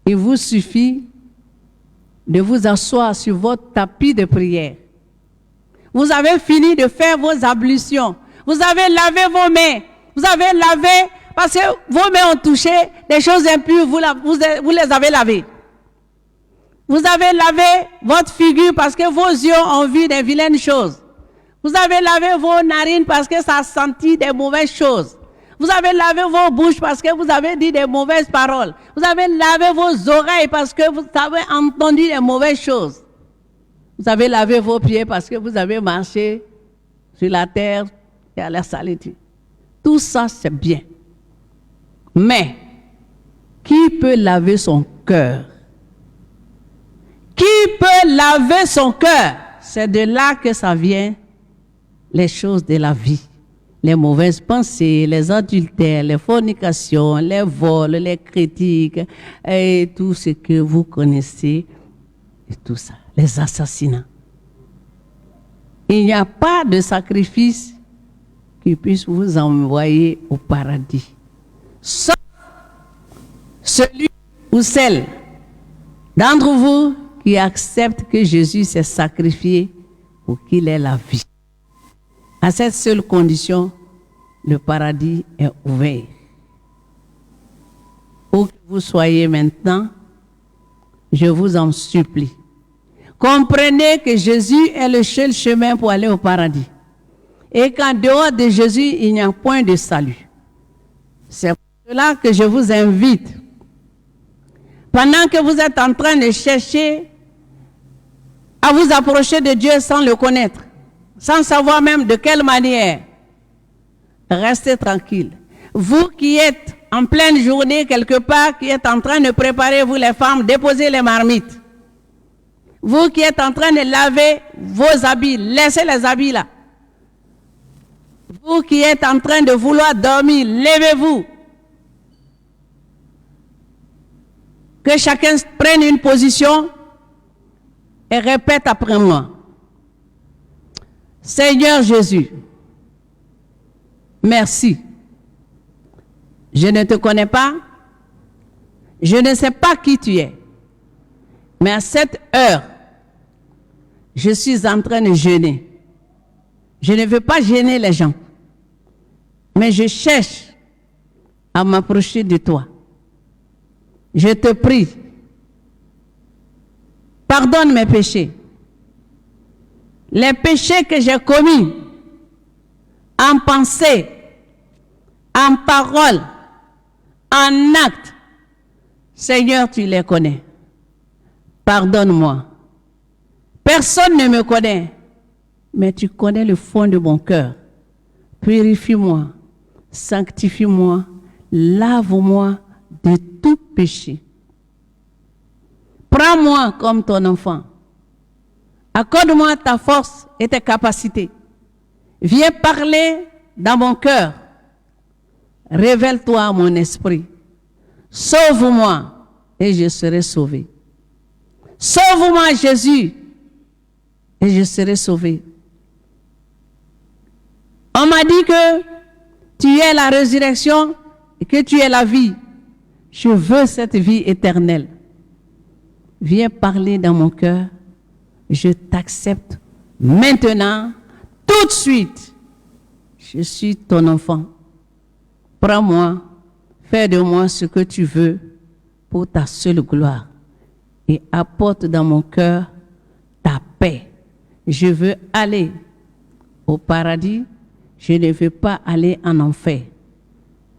il vous suffit de vous asseoir sur votre tapis de prière. Vous avez fini de faire vos ablutions. Vous avez lavé vos mains. Vous avez lavé parce que vos mains ont touché des choses impures. Vous les avez lavées. Vous avez lavé votre figure parce que vos yeux ont vu des vilaines choses. Vous avez lavé vos narines parce que ça a senti des mauvaises choses. Vous avez lavé vos bouches parce que vous avez dit des mauvaises paroles. Vous avez lavé vos oreilles parce que vous avez entendu des mauvaises choses. Vous avez lavé vos pieds parce que vous avez marché sur la terre et à la saleté. Tout ça, c'est bien. Mais, qui peut laver son cœur? Qui peut laver son cœur? C'est de là que ça vient, les choses de la vie. Les mauvaises pensées, les adultères, les fornications, les vols, les critiques, et tout ce que vous connaissez, et tout ça, les assassinats. Il n'y a pas de sacrifice qui puisse vous envoyer au paradis. Sauf celui ou celle d'entre vous qui accepte que Jésus s'est sacrifié pour qu'il ait la vie. À cette seule condition, le paradis est ouvert. Où que vous soyez maintenant, je vous en supplie. Comprenez que Jésus est le seul chemin pour aller au paradis. Et qu'en dehors de Jésus, il n'y a point de salut. C'est pour cela que je vous invite, pendant que vous êtes en train de chercher à vous approcher de Dieu sans le connaître, sans savoir même de quelle manière, restez tranquille. Vous qui êtes en pleine journée quelque part, qui êtes en train de préparer, vous les femmes, déposer les marmites. Vous qui êtes en train de laver vos habits, laissez les habits là. Vous qui êtes en train de vouloir dormir, levez-vous. Que chacun prenne une position et répète après moi. Seigneur Jésus, merci. Je ne te connais pas, je ne sais pas qui tu es, mais à cette heure, je suis en train de jeûner. Je ne veux pas gêner les gens, mais je cherche à m'approcher de toi. Je te prie, pardonne mes péchés. Les péchés que j'ai commis en pensée, en parole, en acte, Seigneur, tu les connais. Pardonne-moi. Personne ne me connaît, mais tu connais le fond de mon cœur. Purifie-moi, sanctifie-moi, lave-moi de tout péché. Prends-moi comme ton enfant. Accorde-moi ta force et tes capacités. Viens parler dans mon cœur. Révèle-toi à mon esprit. Sauve-moi et je serai sauvé. Sauve-moi, Jésus, et je serai sauvé. On m'a dit que tu es la résurrection et que tu es la vie. Je veux cette vie éternelle. Viens parler dans mon cœur. Je t'accepte maintenant, tout de suite. Je suis ton enfant. Prends-moi, fais de moi ce que tu veux pour ta seule gloire et apporte dans mon cœur ta paix. Je veux aller au paradis, je ne veux pas aller en enfer.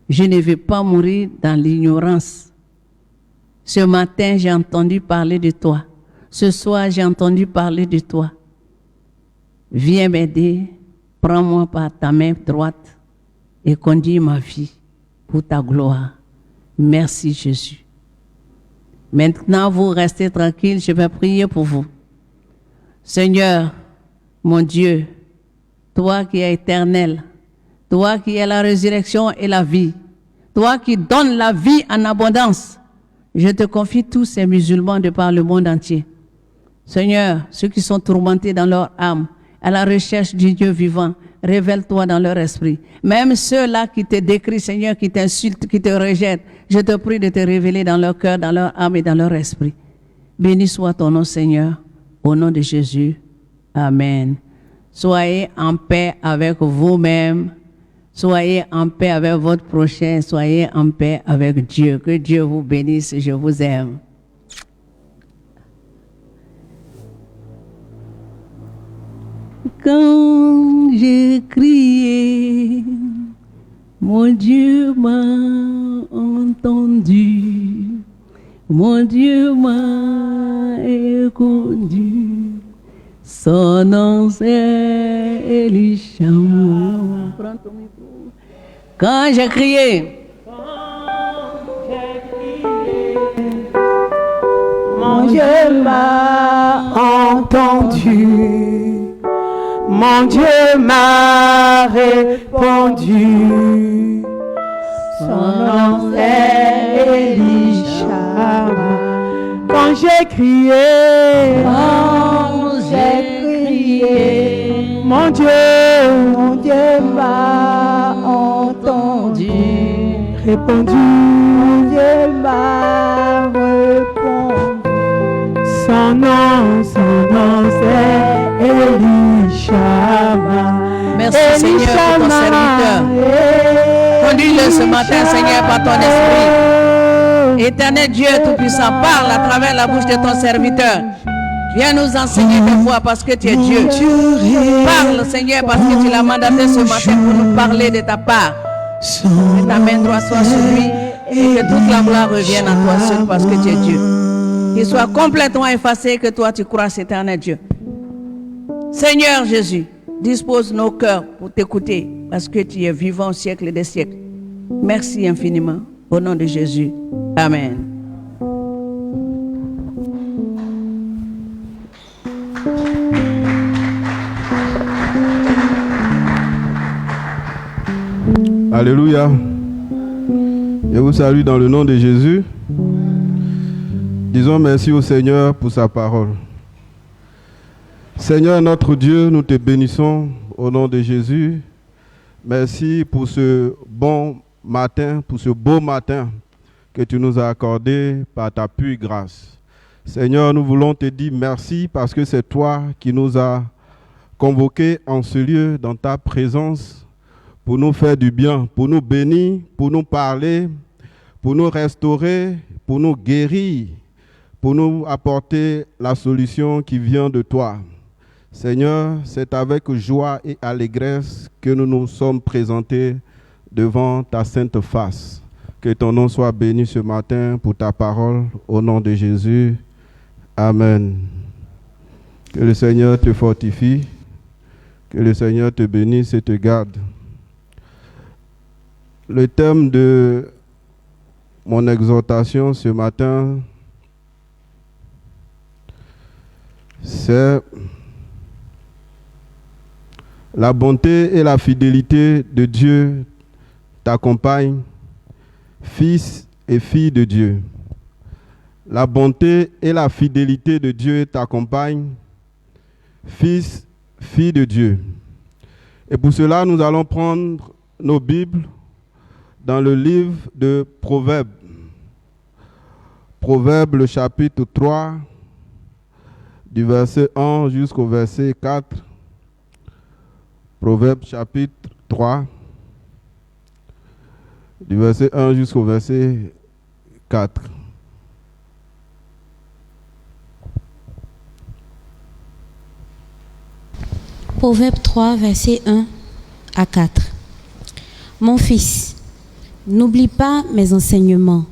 Je ne veux pas mourir dans l'ignorance. Ce matin, j'ai entendu parler de toi. Ce soir, j'ai entendu parler de toi. Viens m'aider, prends-moi par ta main droite et conduis ma vie pour ta gloire. Merci Jésus. Maintenant, vous restez tranquille, je vais prier pour vous. Seigneur, mon Dieu, toi qui es éternel, toi qui es la résurrection et la vie, toi qui donnes la vie en abondance, je te confie tous ces musulmans de par le monde entier. Seigneur, ceux qui sont tourmentés dans leur âme, à la recherche du Dieu vivant, révèle-toi dans leur esprit. Même ceux-là qui te décrient, Seigneur, qui t'insultent, qui te rejettent, je te prie de te révéler dans leur cœur, dans leur âme et dans leur esprit. Béni soit ton nom, Seigneur, au nom de Jésus. Amen. Soyez en paix avec vous-même. Soyez en paix avec votre prochain. Soyez en paix avec Dieu. Que Dieu vous bénisse. Je vous aime. Quand j'ai crié, mon Dieu m'a entendu. Mon Dieu m'a écouté. Son nom c'est Elisha. Quand j'ai crié, mon Dieu m'a entendu. Mon Dieu m'a répondu. Son nom c'est Elisha. Quand j'ai crié, mon Dieu m'a entendu, répondu, mon Dieu m'a répondu. Son nom c'est Elisha. Merci Seigneur pour ton serviteur. Conduis-le ce matin, Seigneur, par ton esprit. Éternel Dieu Tout-Puissant, parle à travers la bouche de ton serviteur. Viens nous enseigner ta voix parce que tu es Dieu. Parle, Seigneur, parce que tu l'as mandaté ce matin pour nous parler de ta part. Que ta main droite soit sur lui et que toute la gloire revienne à toi seul parce que tu es Dieu. Qu'il soit complètement effacé, que toi tu crois, éternel Dieu. Seigneur Jésus, dispose nos cœurs pour t'écouter parce que tu es vivant au siècle des siècles. Merci infiniment. Au nom de Jésus. Amen. Alléluia. Je vous salue dans le nom de Jésus. Disons merci au Seigneur pour sa parole. Seigneur notre Dieu, nous te bénissons au nom de Jésus. Merci pour ce bon matin, pour ce beau matin que tu nous as accordé par ta pure grâce. Seigneur, nous voulons te dire merci parce que c'est toi qui nous as convoqués en ce lieu, dans ta présence, pour nous faire du bien, pour nous bénir, pour nous parler, pour nous restaurer, pour nous guérir, pour nous apporter la solution qui vient de toi. Seigneur, c'est avec joie et allégresse que nous nous sommes présentés devant ta sainte face. Que ton nom soit béni ce matin pour ta parole, au nom de Jésus. Amen. Que le Seigneur te fortifie, que le Seigneur te bénisse et te garde. Le thème de mon exhortation ce matin, c'est la bonté et la fidélité de Dieu t'accompagnent, fils et filles de Dieu. La bonté et la fidélité de Dieu t'accompagnent, fils, filles de Dieu. Et pour cela, nous allons prendre nos Bibles dans le livre de Proverbes. Proverbes, le chapitre 3, du verset 1 jusqu'au verset 4. Proverbes, chapitre 3, du verset 1 jusqu'au verset 4. Proverbe 3, verset 1 à 4. Mon fils, n'oublie pas mes enseignements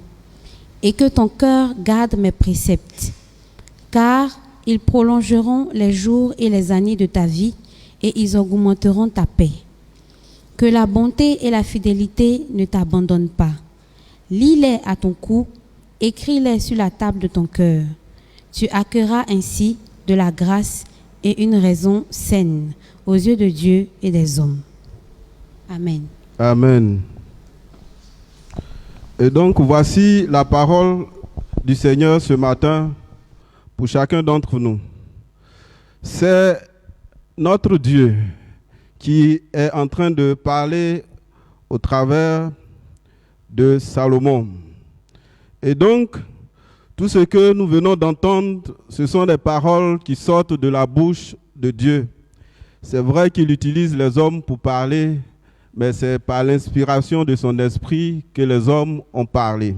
et que ton cœur garde mes préceptes, car ils prolongeront les jours et les années de ta vie et ils augmenteront ta paix. Que la bonté et la fidélité ne t'abandonnent pas. Lis-les à ton cou, écris-les sur la table de ton cœur. Tu accueilleras ainsi de la grâce et une raison saine aux yeux de Dieu et des hommes. Amen. Amen. Et donc, voici la parole du Seigneur ce matin pour chacun d'entre nous. C'est notre Dieu qui est en train de parler au travers de Salomon. Et donc, tout ce que nous venons d'entendre, ce sont des paroles qui sortent de la bouche de Dieu. C'est vrai qu'il utilise les hommes pour parler, mais c'est par l'inspiration de son esprit que les hommes ont parlé.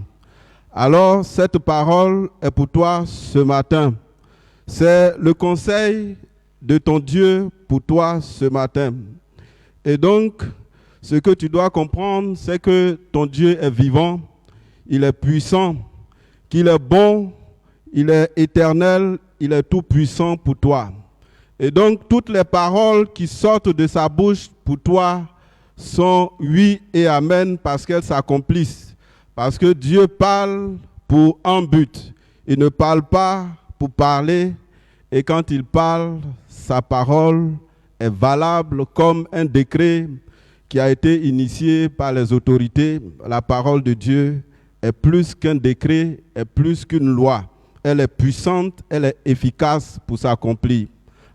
Alors, cette parole est pour toi ce matin. C'est le conseil de ton Dieu pour toi ce matin. Et donc, ce que tu dois comprendre, c'est que ton Dieu est vivant, il est puissant, qu'il est bon, il est éternel, il est tout puissant pour toi. Et donc, toutes les paroles qui sortent de sa bouche pour toi sont oui et amen parce qu'elles s'accomplissent. Parce que Dieu parle pour un but. Il ne parle pas pour parler. Et quand il parle, sa parole est valable comme un décret qui a été initié par les autorités. La parole de Dieu est plus qu'un décret, est plus qu'une loi. Elle est puissante, elle est efficace pour s'accomplir.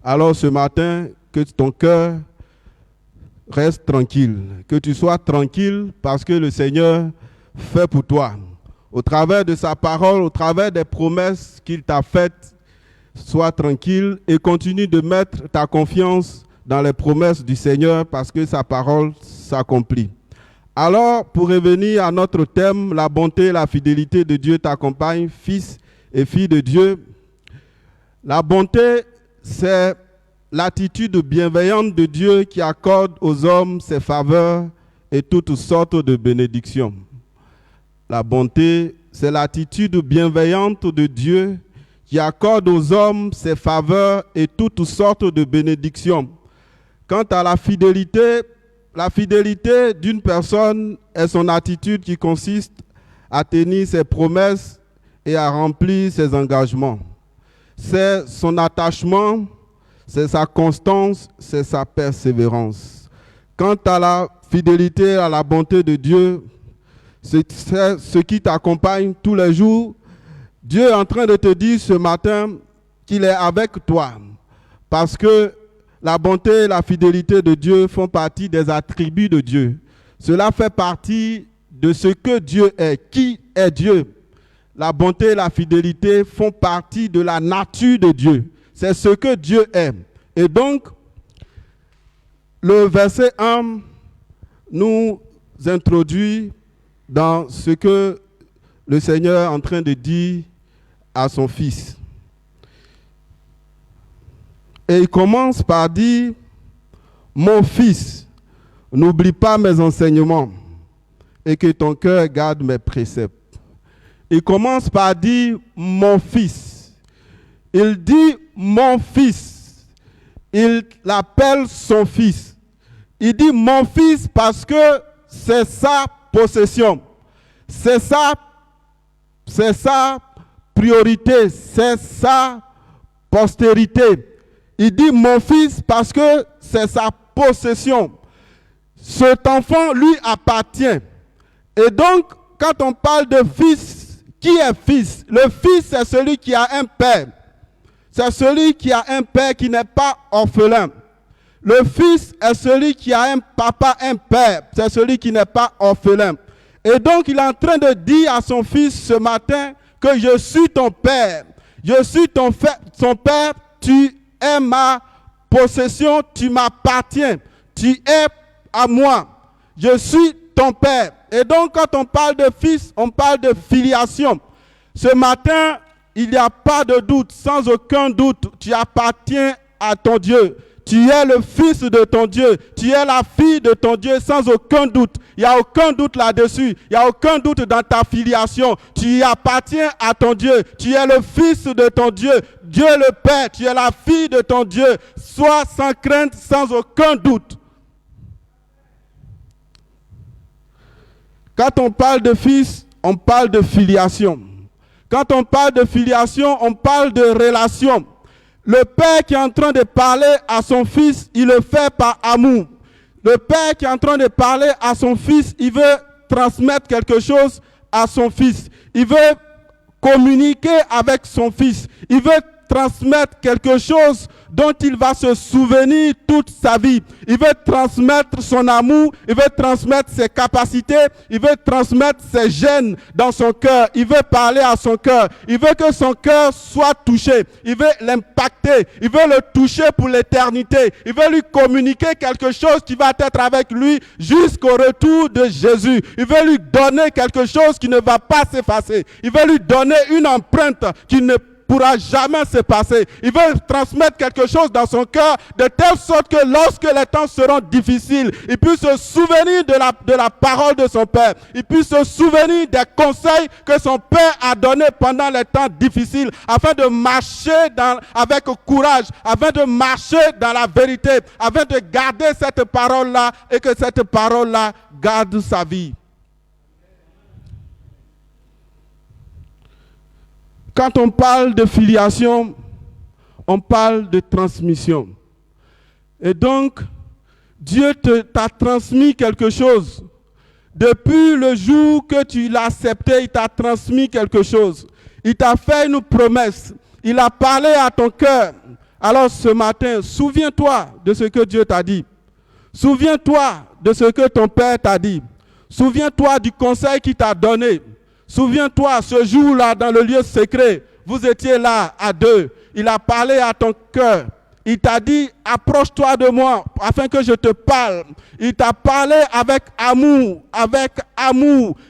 Alors ce matin, que ton cœur reste tranquille, que tu sois tranquille parce que le Seigneur fait pour toi. Au travers de sa parole, au travers des promesses qu'il t'a faites, sois tranquille et continue de mettre ta confiance dans les promesses du Seigneur parce que sa parole s'accomplit. Alors, pour revenir à notre thème, la bonté et la fidélité de Dieu t'accompagnent, fils et filles de Dieu. La bonté, c'est l'attitude bienveillante de Dieu qui accorde aux hommes ses faveurs et toutes sortes de bénédictions. La bonté, c'est l'attitude bienveillante de Dieu qui accorde aux hommes ses faveurs et toutes sortes de bénédictions. Quant à la fidélité d'une personne est son attitude qui consiste à tenir ses promesses et à remplir ses engagements. C'est son attachement, c'est sa constance, c'est sa persévérance. Quant à la fidélité, à la bonté de Dieu, c'est ce qui t'accompagne tous les jours. Dieu est en train de te dire ce matin qu'il est avec toi parce que la bonté et la fidélité de Dieu font partie des attributs de Dieu. Cela fait partie de ce que Dieu est. Qui est Dieu? La bonté et la fidélité font partie de la nature de Dieu. C'est ce que Dieu est. Et donc, le verset 1 nous introduit dans ce que le Seigneur est en train de dire à son fils. Et il commence par dire, mon fils, n'oublie pas mes enseignements et que ton cœur garde mes préceptes. Il commence par dire, mon fils. Il dit, mon fils. Il l'appelle son fils. Il dit, mon fils parce que c'est sa possession. C'est sa priorité. C'est sa postérité. Il dit mon fils parce que c'est sa possession. Cet enfant lui appartient. Et donc, quand on parle de fils, qui est fils? Le fils, c'est celui qui a un père. C'est celui qui a un père qui n'est pas orphelin. Le fils est celui qui a un papa, un père. C'est celui qui n'est pas orphelin. Et donc, il est en train de dire à son fils ce matin que je suis ton père. Je suis ton père, tu es ma possession, tu m'appartiens, tu es à moi, je suis ton père. Et donc quand on parle de fils, on parle de filiation. Ce matin, il n'y a pas de doute, sans aucun doute, tu appartiens à ton Dieu. Tu es le fils de ton Dieu, tu es la fille de ton Dieu sans aucun doute. Il n'y a aucun doute là-dessus, il n'y a aucun doute dans ta filiation. Tu appartiens à ton Dieu, tu es le fils de ton Dieu, Dieu le Père, tu es la fille de ton Dieu. Sois sans crainte, sans aucun doute. Quand on parle de fils, on parle de filiation. Quand on parle de filiation, on parle de relation. Le père qui est en train de parler à son fils, il le fait par amour. Le père qui est en train de parler à son fils, il veut transmettre quelque chose à son fils. Il veut communiquer avec son fils. Il veut transmettre quelque chose dont il va se souvenir toute sa vie. Il veut transmettre son amour, il veut transmettre ses capacités, il veut transmettre ses gènes dans son cœur. Il veut parler à son cœur. Il veut que son cœur soit touché. Il veut l'impacter. Il veut le toucher pour l'éternité. Il veut lui communiquer quelque chose qui va être avec lui jusqu'au retour de Jésus. Il veut lui donner quelque chose qui ne va pas s'effacer. Il veut lui donner une empreinte qui ne pourra jamais se passer. Il veut transmettre quelque chose dans son cœur de telle sorte que lorsque les temps seront difficiles, il puisse se souvenir de la parole de son Père. Il puisse se souvenir des conseils que son Père a donnés pendant les temps difficiles afin de marcher avec courage, afin de marcher dans la vérité, afin de garder cette parole-là et que cette parole-là garde sa vie. Quand on parle de filiation, on parle de transmission. Et donc, Dieu t'a transmis quelque chose. Depuis le jour que tu l'as accepté, il t'a transmis quelque chose. Il t'a fait une promesse. Il a parlé à ton cœur. Alors ce matin, souviens-toi de ce que Dieu t'a dit. Souviens-toi de ce que ton Père t'a dit. Souviens-toi du conseil qu'il t'a donné. Souviens-toi, ce jour-là, dans le lieu secret, vous étiez là, à deux. Il a parlé à ton cœur. Il t'a dit, approche-toi de moi, afin que je te parle. Il t'a parlé avec amour,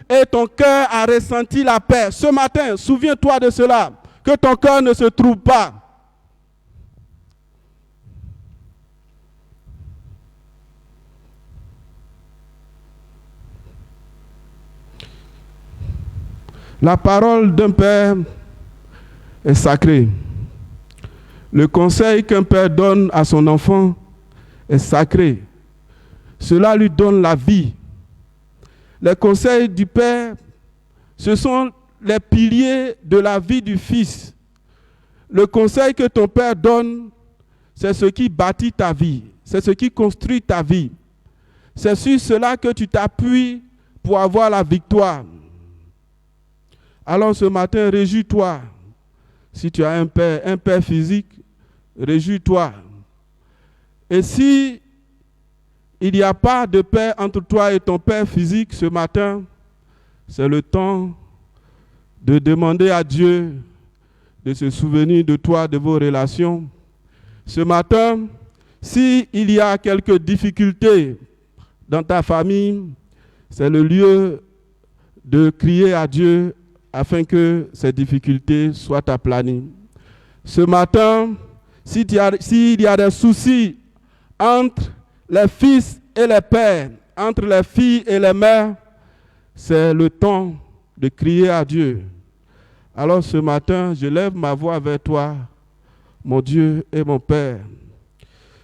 et ton cœur a ressenti la paix. Ce matin, souviens-toi de cela, que ton cœur ne se trouble pas. La parole d'un père est sacrée. Le conseil qu'un père donne à son enfant est sacré. Cela lui donne la vie. Les conseils du père, ce sont les piliers de la vie du fils. Le conseil que ton père donne, c'est ce qui bâtit ta vie. C'est ce qui construit ta vie. C'est sur cela que tu t'appuies pour avoir la victoire. Alors ce matin, réjouis-toi. Si tu as un père physique, réjouis-toi. Et si il n'y a pas de paix entre toi et ton père physique ce matin, c'est le temps de demander à Dieu de se souvenir de toi, de vos relations. Ce matin, s'il y a quelques difficultés dans ta famille, c'est le lieu de crier à Dieu afin que ces difficultés soient aplanies. Ce matin, s'il y a des soucis entre les fils et les pères, entre les filles et les mères, c'est le temps de crier à Dieu. Alors ce matin, je lève ma voix vers toi, mon Dieu et mon Père.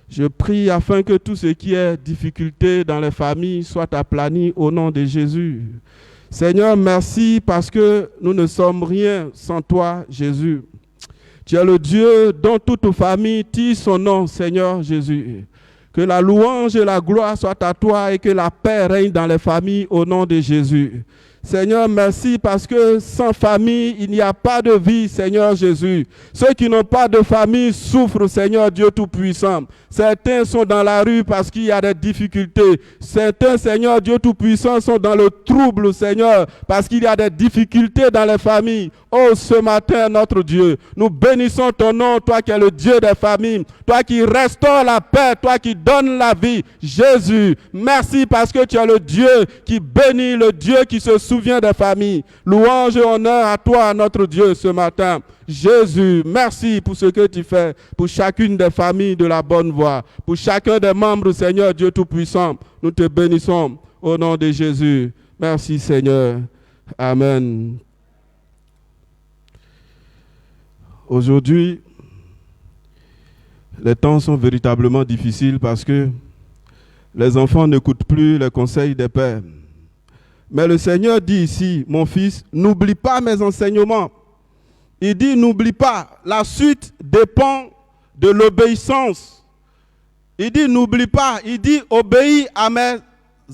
Je prie afin que tout ce qui est difficulté dans les familles soit aplani au nom de Jésus. Seigneur, merci parce que nous ne sommes rien sans toi, Jésus. Tu es le Dieu dont toute famille tire son nom, Seigneur Jésus. Que la louange et la gloire soient à toi et que la paix règne dans les familles au nom de Jésus. Seigneur, merci parce que sans famille, il n'y a pas de vie, Seigneur Jésus. Ceux qui n'ont pas de famille souffrent, Seigneur Dieu Tout-Puissant. Certains sont dans la rue parce qu'il y a des difficultés. Certains, Seigneur Dieu Tout-Puissant, sont dans le trouble, Seigneur, parce qu'il y a des difficultés dans les familles. Oh, ce matin, notre Dieu, nous bénissons ton nom, toi qui es le Dieu des familles, toi qui restaures la paix, toi qui donnes la vie. Jésus, merci parce que tu es le Dieu qui bénit, le Dieu qui se souvient des familles. Louange et honneur à toi, notre Dieu, ce matin. Jésus, merci pour ce que tu fais pour chacune des familles de la bonne voie, pour chacun des membres, Seigneur Dieu Tout-Puissant. Nous te bénissons au nom de Jésus. Merci, Seigneur. Amen. Aujourd'hui, les temps sont véritablement difficiles parce que les enfants n'écoutent plus les conseils des pères. Mais le Seigneur dit ici, mon fils, n'oublie pas mes enseignements. Il dit, n'oublie pas, la suite dépend de l'obéissance. Il dit, n'oublie pas, il dit, obéis à mes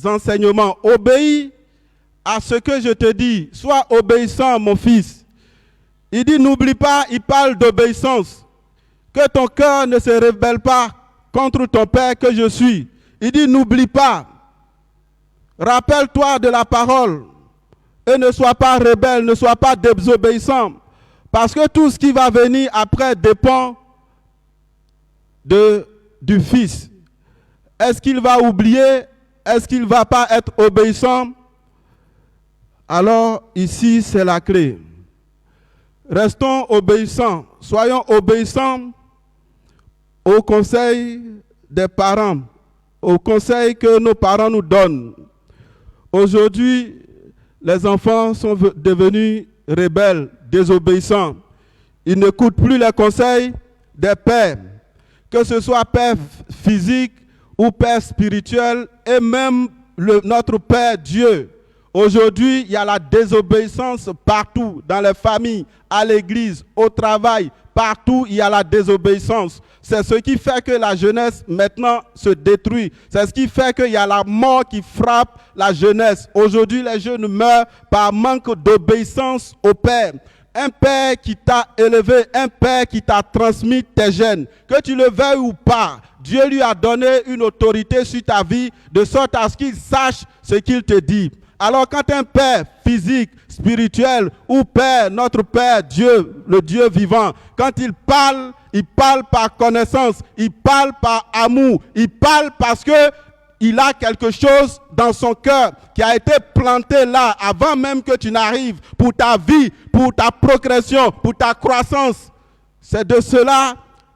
enseignements, obéis à ce que je te dis, sois obéissant, mon fils. Il dit, n'oublie pas, il parle d'obéissance. que ton cœur ne se rebelle pas contre ton Père que je suis. Il dit, n'oublie pas. Rappelle-toi de la parole et ne sois pas rebelle, ne sois pas désobéissant. Parce que tout ce qui va venir après dépend du Fils. Est-ce qu'il va oublier? Est-ce qu'il ne va pas être obéissant? Alors ici, c'est la clé. Restons obéissants. Soyons obéissants au conseil des parents, au conseil que nos parents nous donnent. Aujourd'hui, les enfants sont devenus rebelles, désobéissants. Ils n'écoutent plus les conseils des pères, que ce soit père physique ou père spirituel, et même notre Père Dieu. Aujourd'hui, il y a la désobéissance partout, dans les familles, à l'église, au travail, partout il y a la désobéissance. C'est ce qui fait que la jeunesse maintenant se détruit. C'est ce qui fait qu'il y a la mort qui frappe la jeunesse. Aujourd'hui, les jeunes meurent par manque d'obéissance au Père. Un Père qui t'a élevé, un Père qui t'a transmis tes gènes. Que tu le veuilles ou pas, Dieu lui a donné une autorité sur ta vie de sorte à ce qu'il sache ce qu'il te dit. Alors quand un Père physique, spirituel ou Père, notre Père, Dieu, le Dieu vivant, quand il parle par connaissance, il parle par amour, il parle parce que il a quelque chose dans son cœur qui a été planté là avant même que tu n'arrives pour ta vie, pour ta progression, pour ta croissance. C'est de cela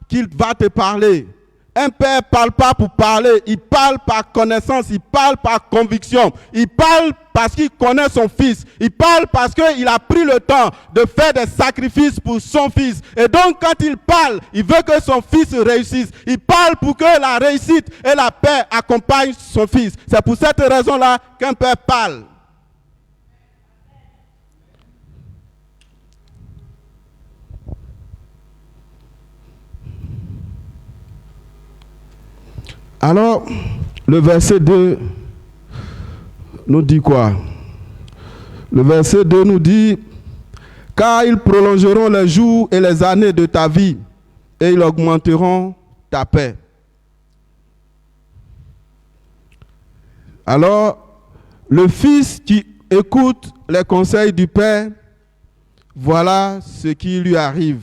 qu'il va te parler. Un père ne parle pas pour parler, il parle par connaissance, il parle par conviction, il parle parce qu'il connaît son fils, il parle parce qu'il a pris le temps de faire des sacrifices pour son fils. Et donc quand il parle, il veut que son fils réussisse. Il parle pour que la réussite et la paix accompagnent son fils. C'est pour cette raison-là qu'un père parle. Alors, le verset 2 nous dit quoi? Le verset 2 nous dit, « Car ils prolongeront les jours et les années de ta vie, et ils augmenteront ta paix. » Alors, le fils qui écoute les conseils du Père, voilà ce qui lui arrive.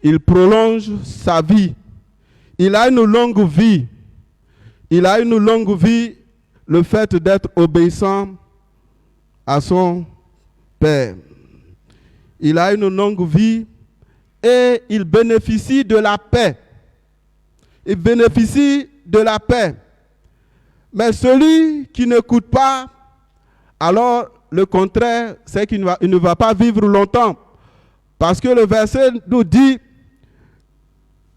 Il prolonge sa vie. Il a une longue vie. Il a une longue vie, le fait d'être obéissant à son Père. Il a une longue vie et il bénéficie de la paix. Il bénéficie de la paix. Mais celui qui n'écoute pas, alors le contraire, c'est qu'il ne va pas vivre longtemps. Parce que le verset nous dit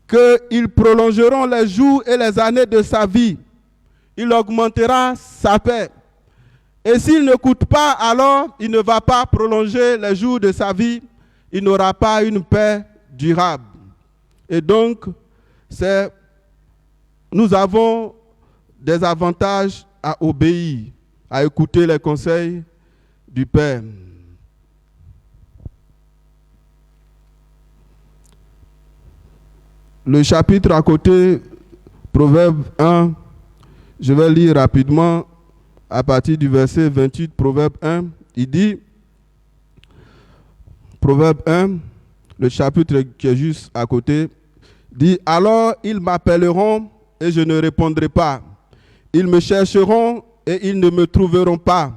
qu'ils prolongeront les jours et les années de sa vie. Il augmentera sa paix. Et s'il n'écoute pas, alors il ne va pas prolonger les jours de sa vie. Il n'aura pas une paix durable. Et donc, nous avons des avantages à obéir, à écouter les conseils du Père. Le chapitre à côté, Proverbe 1, je vais lire rapidement à partir du verset 28, Proverbe 1, il dit, Proverbe 1, le chapitre qui est juste à côté, dit, « Alors ils m'appelleront et je ne répondrai pas. Ils me chercheront et ils ne me trouveront pas,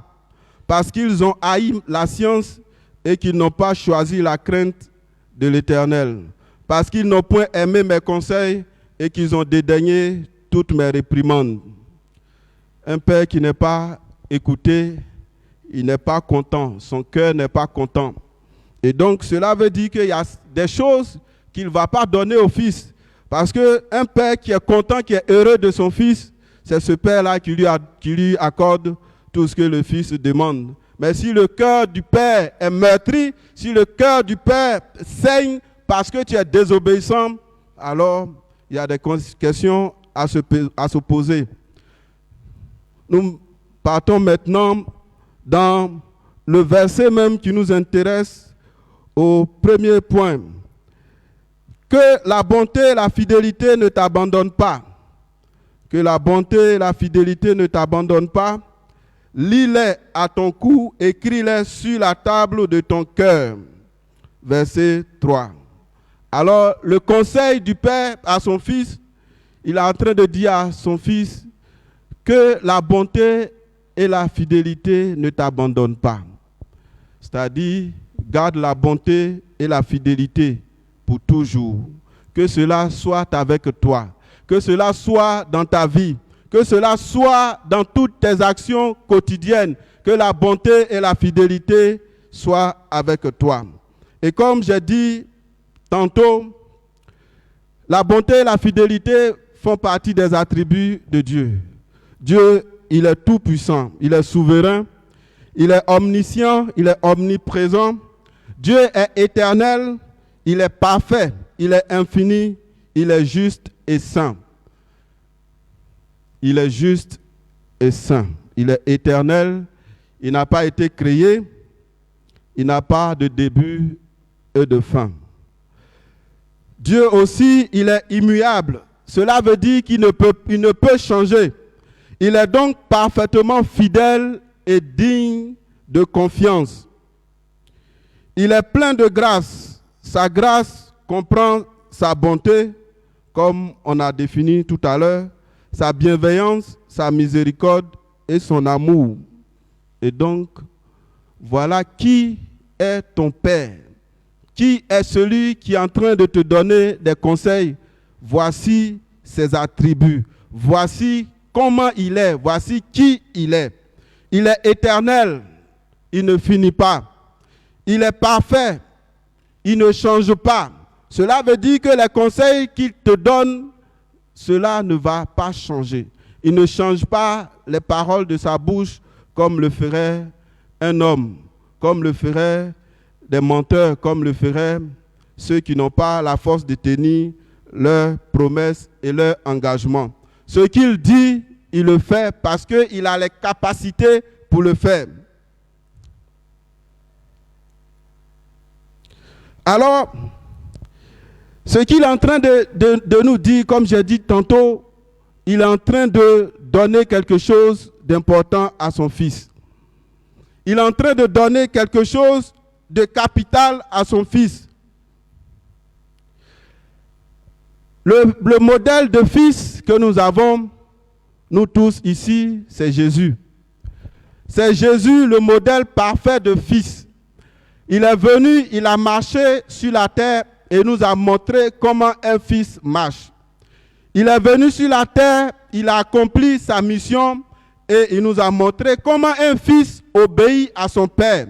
parce qu'ils ont haï la science et qu'ils n'ont pas choisi la crainte de l'Éternel. Parce qu'ils n'ont point aimé mes conseils et qu'ils ont dédaigné toutes mes réprimandes. » Un père qui n'est pas écouté, il n'est pas content, son cœur n'est pas content. Et donc cela veut dire qu'il y a des choses qu'il ne va pas donner au fils. Parce qu'un père qui est content, qui est heureux de son fils, c'est ce père-là qui lui accorde tout ce que le fils demande. Mais si le cœur du père est meurtri, si le cœur du père saigne, parce que tu es désobéissant, alors il y a des questions à se poser. Nous partons maintenant dans le verset même qui nous intéresse au premier point. Que la bonté et la fidélité ne t'abandonnent pas. Que la bonté et la fidélité ne t'abandonnent pas. Lis-les à ton cou, écris-les sur la table de ton cœur. Verset 3. Alors, le conseil du Père à son fils, il est en train de dire à son fils que la bonté et la fidélité ne t'abandonnent pas. C'est-à-dire, garde la bonté et la fidélité pour toujours. Que cela soit avec toi. Que cela soit dans ta vie. Que cela soit dans toutes tes actions quotidiennes. Que la bonté et la fidélité soient avec toi. Et comme j'ai dit tantôt, la bonté et la fidélité font partie des attributs de Dieu. Dieu, il est tout puissant, il est souverain, il est omniscient, il est omniprésent. Dieu est éternel, il est parfait, il est infini, il est juste et saint. Il est juste et saint. Il est éternel, il n'a pas été créé, il n'a pas de début et de fin. Dieu aussi, il est immuable. Cela veut dire qu'il ne peut changer. Il est donc parfaitement fidèle et digne de confiance. Il est plein de grâce. Sa grâce comprend sa bonté, comme on a défini tout à l'heure, sa bienveillance, sa miséricorde et son amour. Et donc, voilà qui est ton Père. Qui est celui qui est en train de te donner des conseils? Voici ses attributs. Voici comment il est. Voici qui il est. Il est éternel. Il ne finit pas. Il est parfait. Il ne change pas. Cela veut dire que les conseils qu'il te donne, cela ne va pas changer. Il ne change pas les paroles de sa bouche comme le ferait un homme, comme le ferait des menteurs, comme le feraient ceux qui n'ont pas la force de tenir leurs promesses et leurs engagements. Ce qu'il dit, il le fait parce qu'il a les capacités pour le faire. Alors, ce qu'il est en train de nous dire, comme j'ai dit tantôt, il est en train de donner quelque chose d'important à son fils. Il est en train de donner quelque chose de capital à son fils. Le modèle de fils que nous avons, nous tous ici, c'est Jésus. C'est Jésus le modèle parfait de fils. Il est venu, il a marché sur la terre et nous a montré comment un fils marche. Il est venu sur la terre, il a accompli sa mission et il nous a montré comment un fils obéit à son père.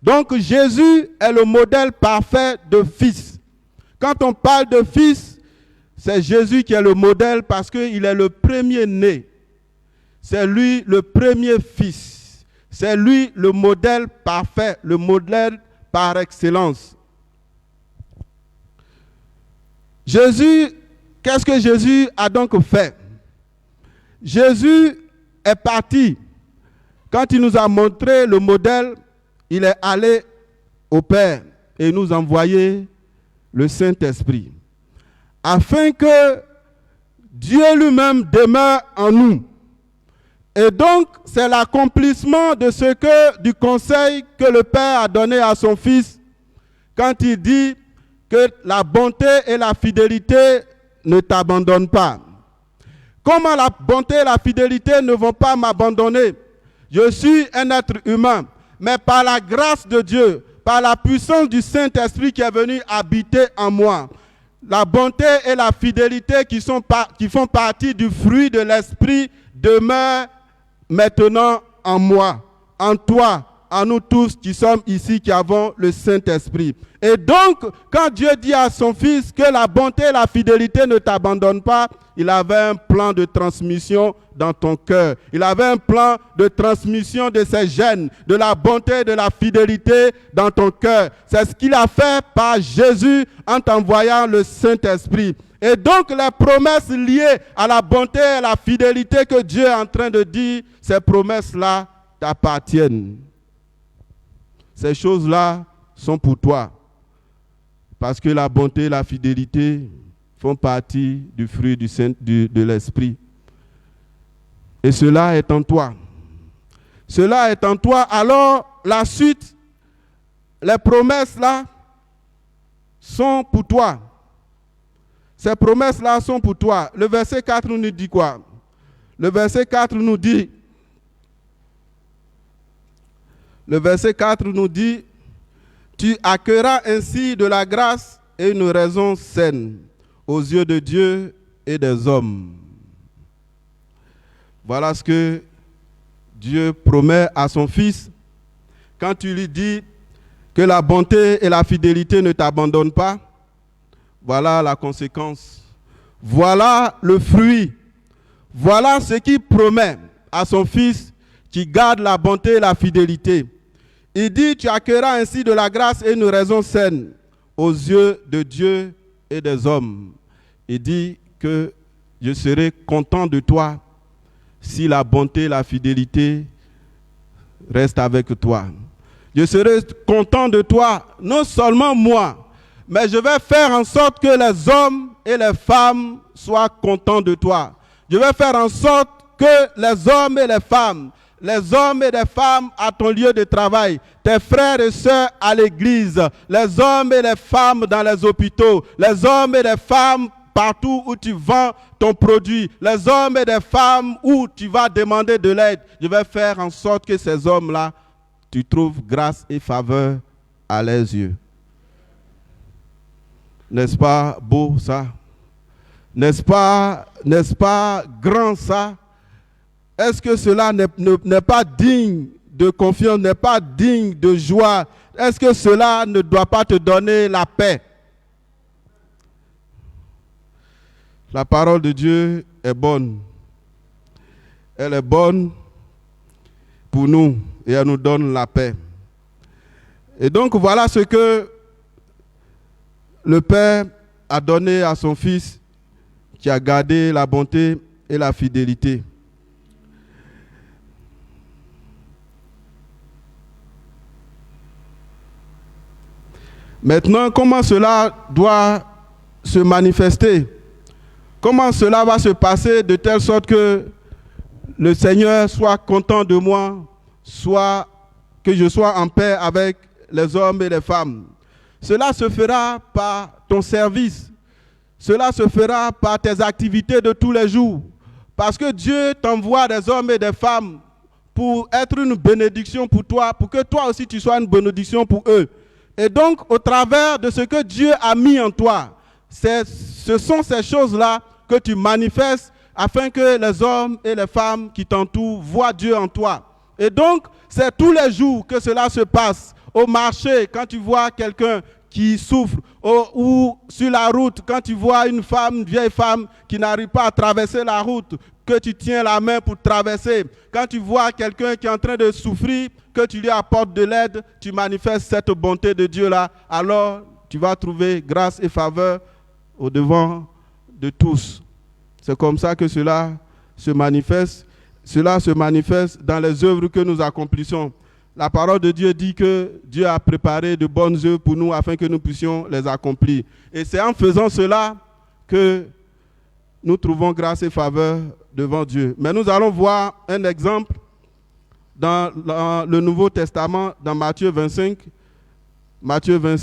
Donc Jésus est le modèle parfait de fils. Quand on parle de fils, c'est Jésus qui est le modèle parce qu'il est le premier-né. C'est lui le premier fils. C'est lui le modèle parfait, le modèle par excellence. Jésus, qu'est-ce que Jésus a donc fait? Jésus est parti. Quand il nous a montré le modèle, il est allé au Père et nous envoyer le Saint-Esprit, afin que Dieu lui-même demeure en nous. Et donc, c'est l'accomplissement de du conseil que le Père a donné à son Fils, quand il dit que la bonté et la fidélité ne t'abandonnent pas. Comment la bonté et la fidélité ne vont pas m'abandonner? Je suis un être humain. Mais par la grâce de Dieu, par la puissance du Saint-Esprit qui est venu habiter en moi, la bonté et la fidélité qui font partie du fruit de l'Esprit demeurent maintenant en moi, en toi, en nous tous qui sommes ici, qui avons le Saint-Esprit. Et donc, quand Dieu dit à son Fils que la bonté et la fidélité ne t'abandonnent pas, il avait un plan de transmission dans ton cœur. Il avait un plan de transmission de ces gènes, de la bonté et de la fidélité dans ton cœur. C'est ce qu'il a fait par Jésus en t'envoyant le Saint-Esprit. Et donc, les promesses liées à la bonté et à la fidélité que Dieu est en train de dire, ces promesses-là t'appartiennent. Ces choses-là sont pour toi. parce que la bonté et la fidélité font partie du fruit de l'Esprit. Et cela est en toi. Cela est en toi. Alors, la suite, les promesses là, sont pour toi. Ces promesses-là sont pour toi. Le verset 4 nous dit quoi? Le verset 4 nous dit, tu accueilleras ainsi de la grâce et une raison saine aux yeux de Dieu et des hommes. Voilà ce que Dieu promet à son Fils quand tu lui dis que la bonté et la fidélité ne t'abandonnent pas. Voilà la conséquence. Voilà le fruit. Voilà ce qu'il promet à son Fils qui garde la bonté et la fidélité. Il dit, tu accueilleras ainsi de la grâce et une raison saine aux yeux de Dieu et des hommes. Il dit que je serai content de toi si la bonté et la fidélité restent avec toi. Je serai content de toi, non seulement moi, mais je vais faire en sorte que les hommes et les femmes soient contents de toi. Je vais faire en sorte que les hommes et les femmes à ton lieu de travail, tes frères et sœurs à l'église, les hommes et les femmes dans les hôpitaux, les hommes et les femmes partout où tu vends ton produit, les hommes et les femmes où tu vas demander de l'aide, je vais faire en sorte que ces hommes-là, tu trouves grâce et faveur à leurs yeux. N'est-ce pas beau ça? N'est-ce pas grand ça? Est-ce que cela n'est pas digne de confiance, n'est pas digne de joie? Est-ce que cela ne doit pas te donner la paix? La parole de Dieu est bonne. Elle est bonne pour nous et elle nous donne la paix. Et donc voilà ce que le Père a donné à son Fils qui a gardé la bonté et la fidélité. Maintenant, comment cela doit se manifester? Comment cela va se passer de telle sorte que le Seigneur soit content de moi, soit que je sois en paix avec les hommes et les femmes? Cela se fera par ton service. Cela se fera par tes activités de tous les jours. Parce que Dieu t'envoie des hommes et des femmes pour être une bénédiction pour toi, pour que toi aussi tu sois une bénédiction pour eux. Et donc, au travers de ce que Dieu a mis en toi, ce sont ces choses-là que tu manifestes afin que les hommes et les femmes qui t'entourent voient Dieu en toi. Et donc, c'est tous les jours que cela se passe. Au marché, quand tu vois quelqu'un qui souffre, ou sur la route, quand tu vois une vieille femme qui n'arrive pas à traverser la route, que tu tiens la main pour traverser. Quand tu vois quelqu'un qui est en train de souffrir, que tu lui apportes de l'aide, tu manifestes cette bonté de Dieu-là, alors tu vas trouver grâce et faveur au devant de tous. C'est comme ça que cela se manifeste. Cela se manifeste dans les œuvres que nous accomplissons. La parole de Dieu dit que Dieu a préparé de bonnes œuvres pour nous afin que nous puissions les accomplir. Et c'est en faisant cela que nous trouvons grâce et faveur devant Dieu. Mais nous allons voir un exemple dans le Nouveau Testament, dans Matthieu 25. Matthieu 25,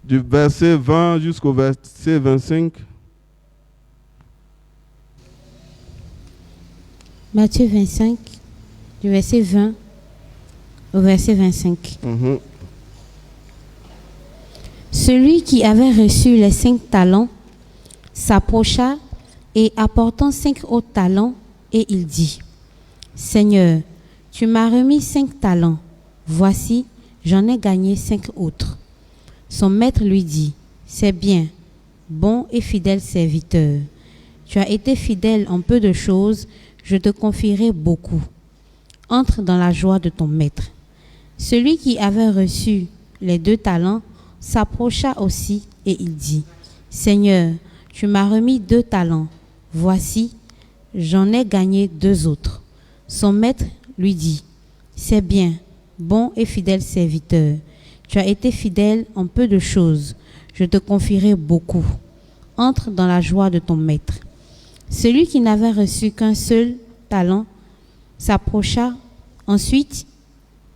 du verset 20 jusqu'au verset 25. Matthieu 25, du verset 20 au verset 25. Celui qui avait reçu les 5 talents s'approcha et apportant 5 autres talents, et il dit, « Seigneur, tu m'as remis 5 talents. Voici, j'en ai gagné 5 autres. » Son maître lui dit, « C'est bien, bon et fidèle serviteur. Tu as été fidèle en peu de choses, je te confierai beaucoup. Entre dans la joie de ton maître. » Celui qui avait reçu les 2 talents s'approcha aussi et il dit, « Seigneur, tu m'as remis 2 talents. Voici, j'en ai gagné 2 autres. » Son maître lui dit, « C'est bien, bon et fidèle serviteur. Tu as été fidèle en peu de choses. Je te confierai beaucoup. Entre dans la joie de ton maître. » Celui qui n'avait reçu qu'un seul talent s'approcha ensuite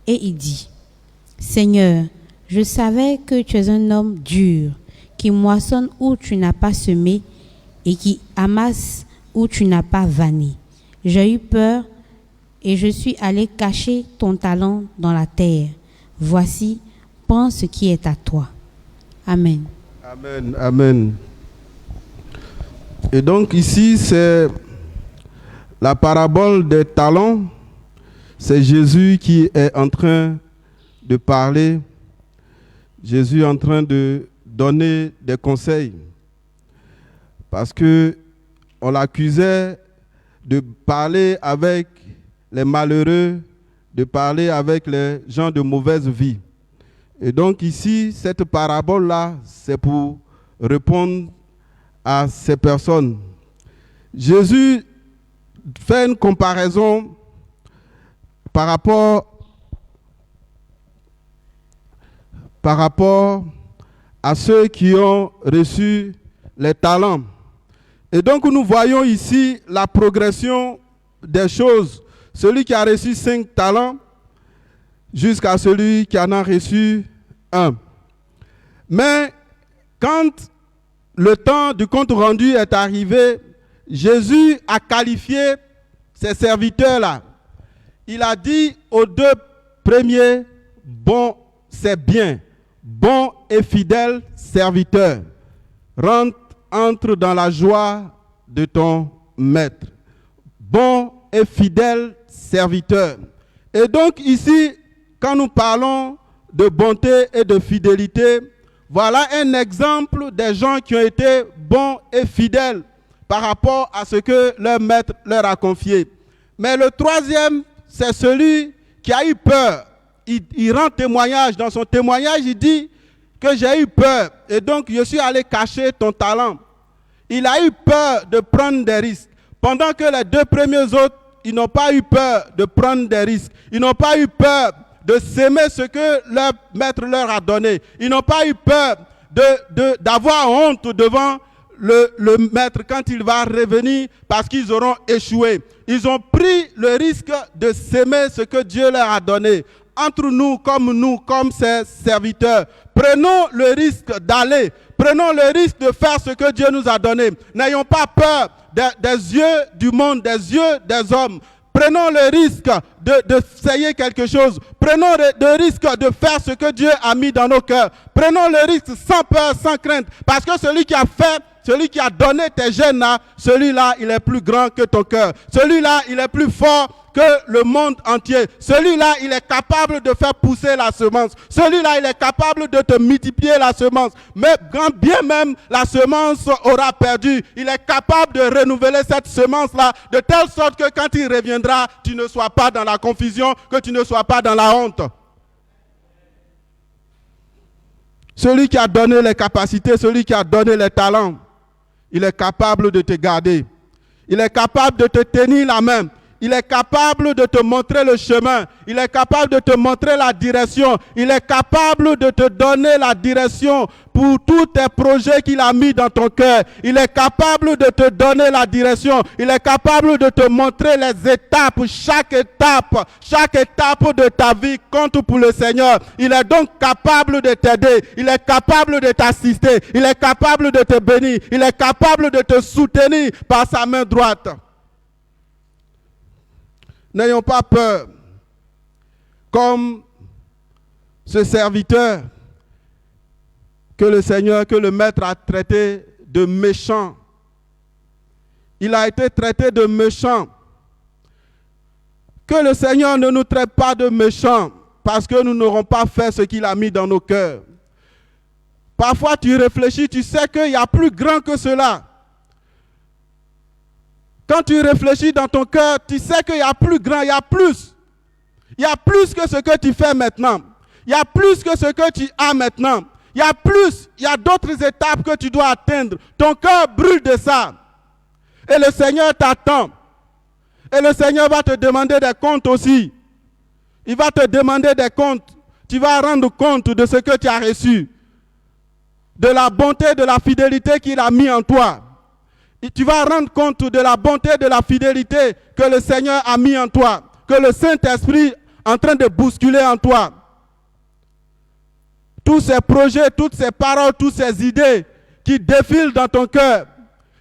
et il dit, « Seigneur, je savais que tu es un homme dur, qui moissonne où tu n'as pas semé et qui amasse où tu n'as pas vanné. J'ai eu peur et je suis allé cacher ton talent dans la terre. Voici, prends ce qui est à toi. » Amen. Amen, amen. Et donc ici, c'est la parabole des talents. C'est Jésus qui est en train de parler. Jésus est en train de donner des conseils. Parce que on l'accusait de parler avec les malheureux, de parler avec les gens de mauvaise vie. Et donc ici, cette parabole-là, c'est pour répondre à ces personnes. Jésus fait une comparaison par rapport à ceux qui ont reçu les talents. Et donc nous voyons ici la progression des choses. Celui qui a reçu 5 talents jusqu'à celui qui en a reçu 1. Mais quand le temps du compte rendu est arrivé, Jésus a qualifié ces serviteurs-là. Il a dit aux 2 premiers, bon, c'est bien, bon et fidèle serviteur, entre dans la joie de ton maître. Bon et fidèle serviteur. Et donc ici, quand nous parlons de bonté et de fidélité, voilà un exemple des gens qui ont été bons et fidèles par rapport à ce que leur maître leur a confié. Mais le troisième, c'est celui qui a eu peur. Il rend témoignage. Dans son témoignage, il dit que j'ai eu peur et donc je suis allé cacher ton talent. Il a eu peur de prendre des risques. Pendant que les 2 premiers autres, ils n'ont pas eu peur de prendre des risques. Ils n'ont pas eu peur de s'aimer ce que leur maître leur a donné. Ils n'ont pas eu peur d'avoir honte devant le maître quand il va revenir parce qu'ils auront échoué. Ils ont pris le risque de s'aimer ce que Dieu leur a donné. Entre nous, comme ses serviteurs, prenons le risque d'aller. Prenons le risque de faire ce que Dieu nous a donné. N'ayons pas peur des yeux du monde, des yeux des hommes. Prenons le risque d'essayer quelque chose. Prenons le risque de faire ce que Dieu a mis dans nos cœurs. Prenons le risque sans peur, sans crainte. Parce que celui qui a fait, celui qui a donné tes gènes là, celui-là, il est plus grand que ton cœur. Celui-là, il est plus fort que le monde entier. Celui-là, il est capable de faire pousser la semence. Celui-là, il est capable de te multiplier la semence. Mais quand bien même la semence aura perdu, il est capable de renouveler cette semence-là de telle sorte que quand il reviendra, tu ne sois pas dans la confusion, que tu ne sois pas dans la honte. Celui qui a donné les capacités, celui qui a donné les talents, il est capable de te garder. Il est capable de te tenir la main. Il est capable de te montrer le chemin. Il est capable de te montrer la direction. Il est capable de te donner la direction pour tous tes projets qu'il a mis dans ton cœur. Il est capable de te donner la direction. Il est capable de te montrer les étapes. Chaque étape de ta vie compte pour le Seigneur. Il est donc capable de t'aider. Il est capable de t'assister. Il est capable de te bénir. Il est capable de te soutenir par sa main droite. N'ayons pas peur, comme ce serviteur que le Seigneur, que le Maître a traité de méchant. Il a été traité de méchant. Que le Seigneur ne nous traite pas de méchants parce que nous n'aurons pas fait ce qu'il a mis dans nos cœurs. Parfois tu réfléchis, tu sais qu'il y a plus grand que cela. Quand tu réfléchis dans ton cœur, tu sais qu'il y a plus grand, il y a plus. Il y a plus que ce que tu fais maintenant. Il y a plus que ce que tu as maintenant. Il y a plus, il y a d'autres étapes que tu dois atteindre. Ton cœur brûle de ça. Et le Seigneur t'attend. Et le Seigneur va te demander des comptes aussi. Il va te demander des comptes. Tu vas rendre compte de ce que tu as reçu. De la bonté, de la fidélité qu'il a mis en toi. Et tu vas rendre compte de la bonté, de la fidélité que le Seigneur a mis en toi. Que le Saint-Esprit est en train de bousculer en toi. Tous ces projets, toutes ces paroles, toutes ces idées qui défilent dans ton cœur,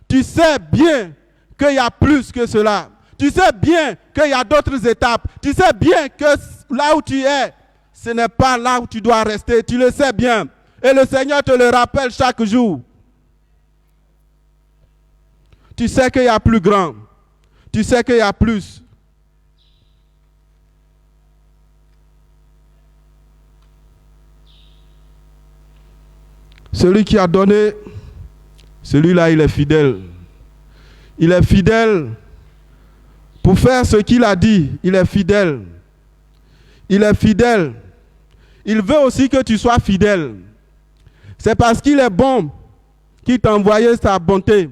tu sais bien qu'il y a plus que cela. Tu sais bien qu'il y a d'autres étapes. Tu sais bien que là où tu es, ce n'est pas là où tu dois rester. Tu le sais bien. Et le Seigneur te le rappelle chaque jour. Tu sais qu'il y a plus grand. Tu sais qu'il y a plus. Celui qui a donné, celui-là, il est fidèle. Il est fidèle pour faire ce qu'il a dit. Il est fidèle. Il est fidèle. Il veut aussi que tu sois fidèle. C'est parce qu'il est bon qu'il t'a envoyé sa bonté.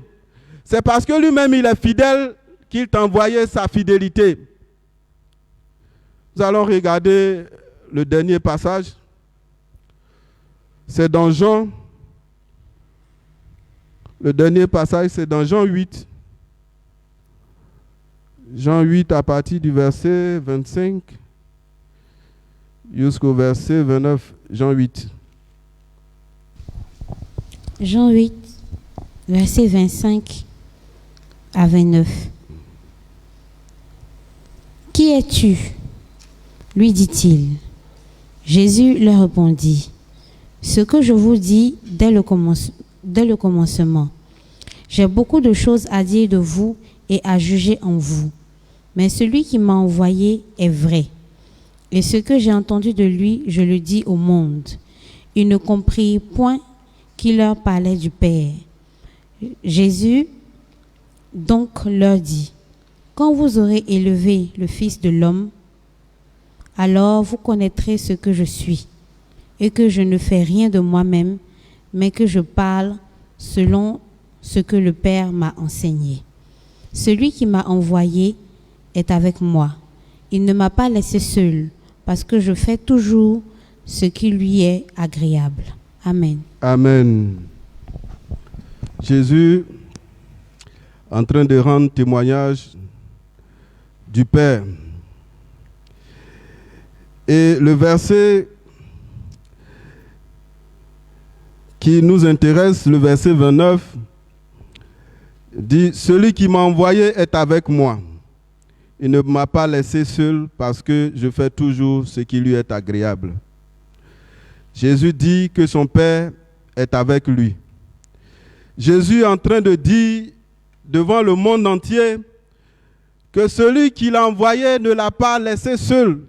C'est parce que lui-même, il est fidèle qu'il t'a envoyé sa fidélité. Nous allons regarder le dernier passage. C'est dans Jean. Le dernier passage, c'est dans Jean 8. Jean 8 à partir du verset 25 jusqu'au verset 29. Jean 8. Jean 8, verset 25 à 29. Qui es-tu? Lui dit-il. Jésus leur répondit. Ce que je vous dis dès le commencement. J'ai beaucoup de choses à dire de vous et à juger en vous. Mais celui qui m'a envoyé est vrai. Et ce que j'ai entendu de lui, je le dis au monde. Ils ne comprirent point qu'il leur parlait du Père. Jésus donc leur dit, quand vous aurez élevé le Fils de l'homme, alors vous connaîtrez ce que je suis, et que je ne fais rien de moi-même, mais que je parle selon ce que le Père m'a enseigné. Celui qui m'a envoyé est avec moi. Il ne m'a pas laissé seul, parce que je fais toujours ce qui lui est agréable. Amen. Amen. Jésus, en train de rendre témoignage du Père. Et le verset qui nous intéresse, le verset 29, dit « Celui qui m'a envoyé est avec moi. Il ne m'a pas laissé seul parce que je fais toujours ce qui lui est agréable. » Jésus dit que son Père est avec lui. Jésus est en train de dire devant le monde entier que celui qui l'a envoyé ne l'a pas laissé seul,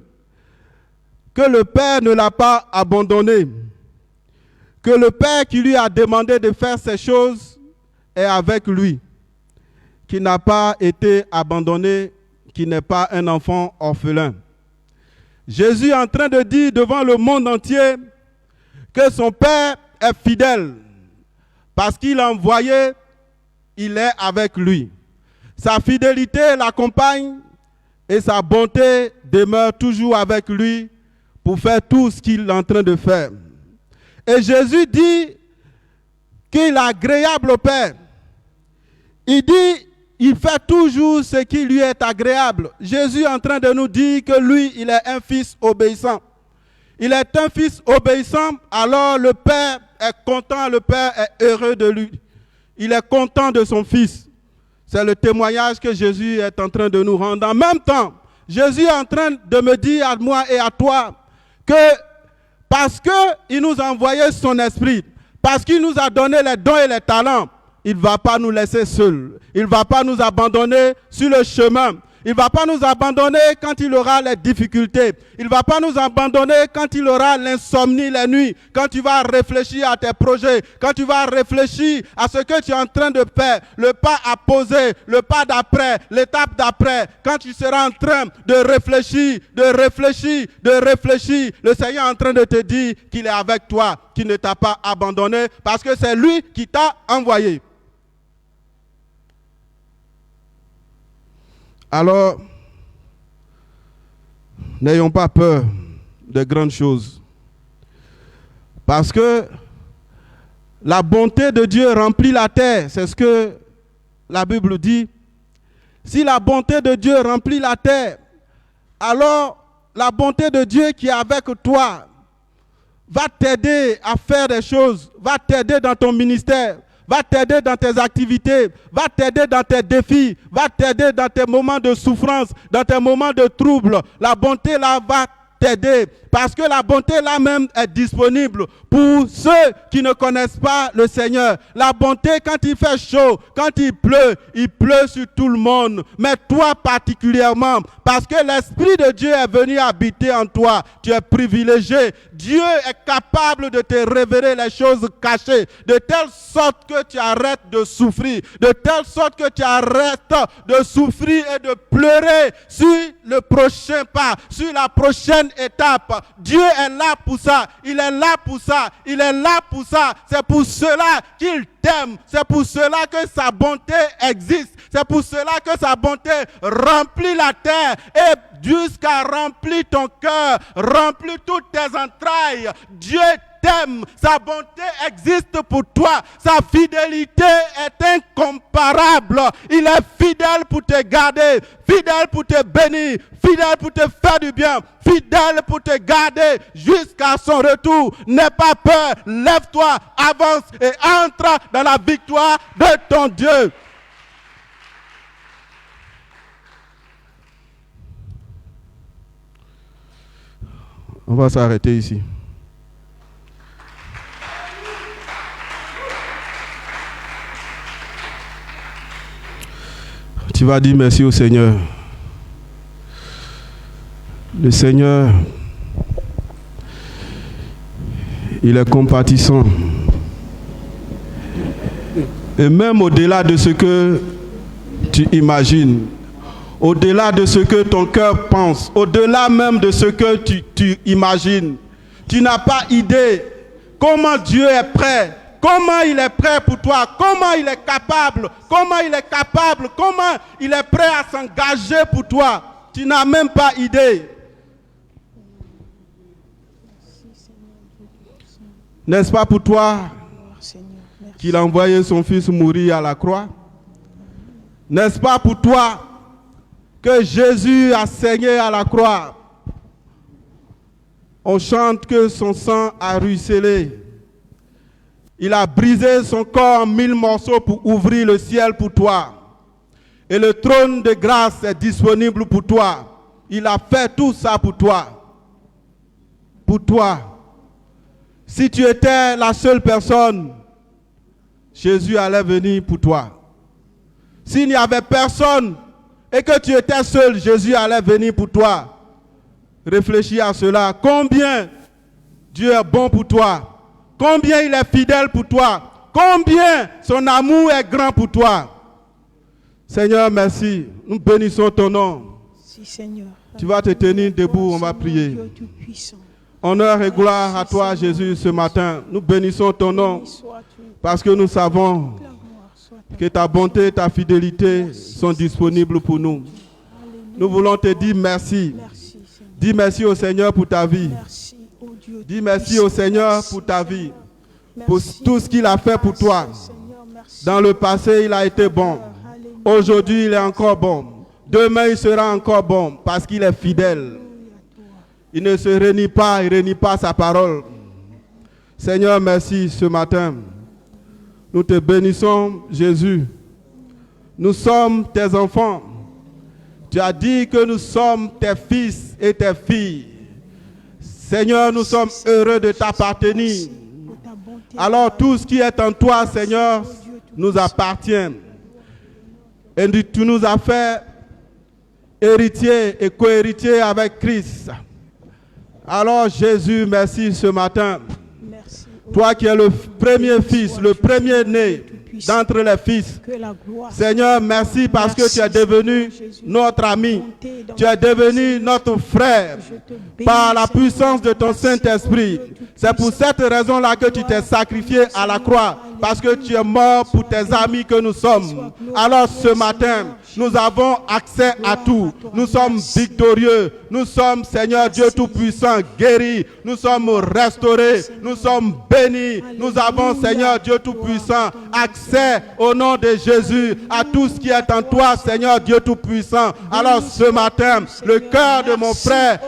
que le Père ne l'a pas abandonné, que le Père qui lui a demandé de faire ces choses est avec lui, qui n'a pas été abandonné, qui n'est pas un enfant orphelin. Jésus est en train de dire devant le monde entier que son Père est fidèle. Parce qu'il l'a envoyé, il est avec lui. Sa fidélité l'accompagne et sa bonté demeure toujours avec lui pour faire tout ce qu'il est en train de faire. Et Jésus dit qu'il est agréable au Père. Il dit, il fait toujours ce qui lui est agréable. Jésus est en train de nous dire que lui, il est un fils obéissant. Il est un fils obéissant, alors le Père est content, le Père est heureux de lui. Il est content de son fils. C'est le témoignage que Jésus est en train de nous rendre. En même temps, Jésus est en train de me dire à moi et à toi que parce qu'il nous a envoyé son esprit, parce qu'il nous a donné les dons et les talents, il ne va pas nous laisser seuls. Il ne va pas nous abandonner sur le chemin. Il ne va pas nous abandonner quand il aura les difficultés. Il ne va pas nous abandonner quand il aura l'insomnie la nuit. Quand tu vas réfléchir à tes projets. Quand tu vas réfléchir à ce que tu es en train de faire. Le pas à poser. Le pas d'après. L'étape d'après. Quand tu seras en train de réfléchir. Le Seigneur est en train de te dire qu'il est avec toi. Qu'il ne t'a pas abandonné. Parce que c'est lui qui t'a envoyé. Alors, n'ayons pas peur de grandes choses. Parce que la bonté de Dieu remplit la terre. C'est ce que la Bible dit. Si la bonté de Dieu remplit la terre, alors la bonté de Dieu qui est avec toi va t'aider à faire des choses, va t'aider dans ton ministère, va t'aider dans tes activités, va t'aider dans tes défis, va t'aider dans tes moments de souffrance, dans tes moments de trouble. La bonté là va t'aider parce que la bonté là même est disponible pour ceux qui ne connaissent pas le Seigneur. La bonté, quand il fait chaud, quand il pleut sur tout le monde, mais toi particulièrement, parce que l'Esprit de Dieu est venu habiter en toi. Tu es privilégié. Dieu est capable de te révéler les choses cachées, de telle sorte que tu arrêtes de souffrir, de telle sorte que tu arrêtes de souffrir et de pleurer sur le prochain pas, sur la prochaine étape. Dieu est là pour ça, il est là pour ça, il est là pour ça. C'est pour cela qu'il t'aime, c'est pour cela que sa bonté existe, c'est pour cela que sa bonté remplit la terre et jusqu'à remplir ton cœur, remplir toutes tes entrailles. Dieu t'aime, sa bonté existe pour toi, sa fidélité est incomparable. Il est fidèle pour te garder, fidèle pour te bénir, fidèle pour te faire du bien, fidèle pour te garder jusqu'à son retour. N'aie pas peur, lève-toi, avance et entre dans la victoire de ton Dieu. On va s'arrêter ici. Tu vas dire merci au Seigneur. Le Seigneur, il est compatissant. Et même au-delà de ce que tu imagines, au-delà de ce que ton cœur pense, au-delà même de ce que tu imagines, tu n'as pas idée comment Dieu est prêt. Comment il est prêt pour toi, comment il est capable, comment il est prêt à s'engager pour toi. Tu n'as même pas idée. N'est-ce pas pour toi qu'il a envoyé son fils mourir à la croix? N'est-ce pas pour toi que Jésus a saigné à la croix? On chante que son sang a ruisselé. Il a brisé son corps en 1000 morceaux pour ouvrir le ciel pour toi. Et le trône de grâce est disponible pour toi. Il a fait tout ça pour toi. Pour toi. Si tu étais la seule personne, Jésus allait venir pour toi. S'il n'y avait personne et que tu étais seul, Jésus allait venir pour toi. Réfléchis à cela. Combien Dieu est bon pour toi. Combien il est fidèle pour toi. Combien son amour est grand pour toi. Seigneur, merci. Nous bénissons ton nom. Si, Seigneur. Tu vas te tenir debout, on va prier. Honneur et gloire à toi, Jésus, ce matin. Nous bénissons ton nom parce que nous savons que ta bonté et ta fidélité sont disponibles pour nous. Nous voulons te dire merci. Dis merci au Seigneur pour ta vie. Dis merci au Seigneur pour ta vie, pour tout ce qu'il a fait pour toi. Dans le passé, il a été bon. Aujourd'hui, il est encore bon. Demain, il sera encore bon parce qu'il est fidèle. Il ne se renie pas, il ne renie pas sa parole. Seigneur, merci ce matin. Nous te bénissons, Jésus. Nous sommes tes enfants. Tu as dit que nous sommes tes fils et tes filles. Seigneur, nous sommes heureux de t'appartenir. Alors tout ce qui est en toi, Seigneur, nous appartient. Et tu nous as fait héritiers et co-héritiers avec Christ. Alors Jésus, merci ce matin. Toi qui es le premier fils, le premier-né d'entre les fils. Seigneur, merci parce que tu es devenu notre ami. Tu es devenu notre frère par la puissance de ton Saint-Esprit. C'est pour cette raison-là que tu t'es sacrifié à la croix. parce que tu es mort pour tes amis que nous sommes. Alors ce matin, nous avons accès à tout. Nous sommes victorieux. Nous sommes, Seigneur Dieu Tout-Puissant, guéris. Nous sommes restaurés. Nous sommes bénis. Nous avons, Seigneur Dieu Tout-Puissant, accès au nom de Jésus à tout ce qui est en toi, Seigneur Dieu Tout-Puissant. Alors ce matin, le cœur de mon frère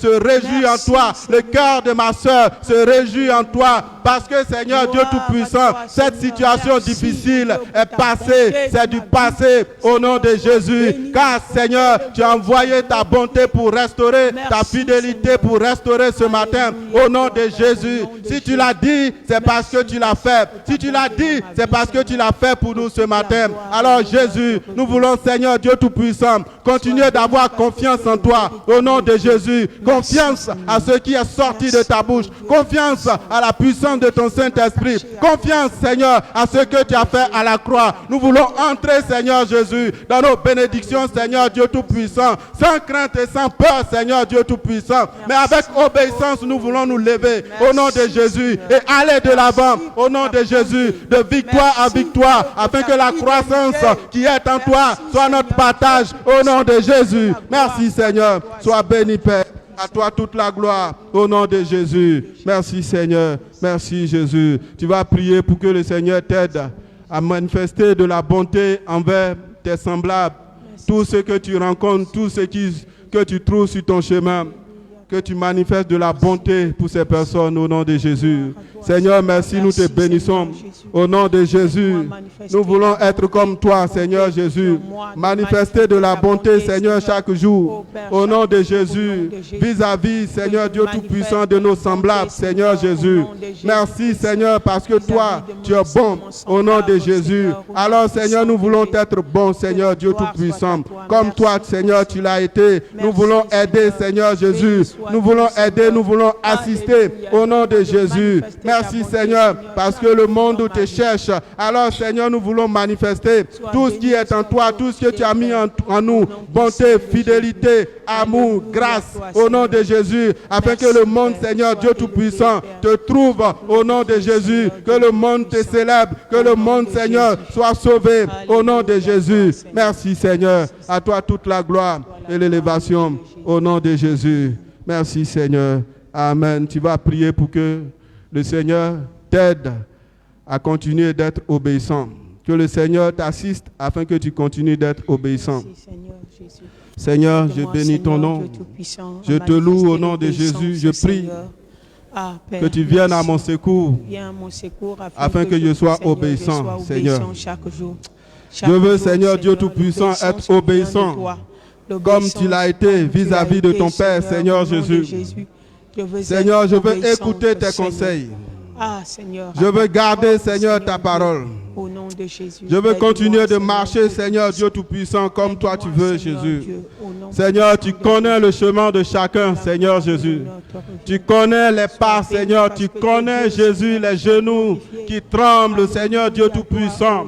se réjouit en toi. Le cœur de ma soeur se réjouit en toi. Parce que, Seigneur Dieu Tout-Puissant, cette situation difficile est passée. C'est du passé au nom de Jésus. Car, Seigneur, tu as envoyé ta bonté pour restaurer, ta fidélité pour restaurer ce matin au nom de Jésus. Si tu l'as dit, c'est parce que tu l'as fait. Si tu l'as dit, c'est parce que tu l'as fait pour nous ce matin. Alors, Jésus, nous voulons, Seigneur Dieu Tout-Puissant, continuer d'avoir confiance en toi au nom de Jésus. Confiance à ce qui est sorti de ta bouche. Confiance à la puissance de ton Saint-Esprit. Confiance, Seigneur, à ce que tu as fait à la croix. Nous voulons entrer, Seigneur Jésus, dans nos bénédictions, Seigneur Dieu Tout-Puissant, sans crainte et sans peur, Seigneur Dieu Tout-Puissant. Mais avec obéissance, nous voulons nous lever au nom de Jésus et aller de l'avant au nom de Jésus, de victoire à victoire, afin que la croissance qui est en toi soit notre partage au nom de Jésus. Merci, Seigneur. Sois béni, Père. À toi toute la gloire au nom de Jésus. Merci Seigneur. Merci Jésus. Tu vas prier pour que le Seigneur t'aide à manifester de la bonté envers tes semblables. Tout ce que tu rencontres, tout ce que tu trouves sur ton chemin. Que tu manifestes de la bonté pour ces personnes au nom de Jésus. Seigneur, merci, nous te bénissons. Au nom de Jésus, nous voulons être comme toi, Seigneur Jésus. Manifester de la bonté, Seigneur, chaque jour. Au nom de Jésus, vis-à-vis, Seigneur Dieu Tout-Puissant, de nos semblables, Seigneur Jésus. Merci, Seigneur, parce que toi, tu es bon. Au nom de Jésus. Alors, Seigneur, nous voulons être bons, Seigneur Dieu Tout-Puissant. Comme toi, Seigneur, tu l'as été. Nous voulons aider, Seigneur Jésus. Nous voulons aider, nous voulons assister au nom de Jésus. Merci Seigneur, parce que le monde te cherche. Alors Seigneur, nous voulons manifester tout ce qui est en toi, tout ce que tu as mis en nous. Bonté, fidélité, amour, grâce au nom de Jésus. Afin que le monde, Seigneur Dieu Tout-Puissant, te trouve au nom de Jésus. Que le monde te célèbre, que le monde, Seigneur, soit sauvé au nom de Jésus. Merci Seigneur. À toi toute la gloire et l'élévation au nom de Jésus. Merci Seigneur. Amen. Tu vas prier pour que le Seigneur t'aide à continuer d'être obéissant. Que le Seigneur t'assiste afin que tu continues d'être obéissant. Seigneur, je bénis ton nom. Je te loue au nom de Jésus. Je prie que tu viennes à mon secours afin que je sois obéissant, Seigneur. Je veux, Seigneur Dieu Tout-Puissant, être obéissant. Comme tu l'as été vis-à-vis de ton Père, Seigneur Jésus. Seigneur, je veux écouter tes conseils. Je veux garder, Seigneur, ta parole. Je veux continuer de marcher, Seigneur Dieu Tout-Puissant, comme toi tu veux, Jésus. Seigneur, tu connais le chemin de chacun, Seigneur Jésus. Tu connais les pas, Seigneur. Tu connais, Jésus, les genoux qui tremblent, Seigneur Dieu Tout-Puissant.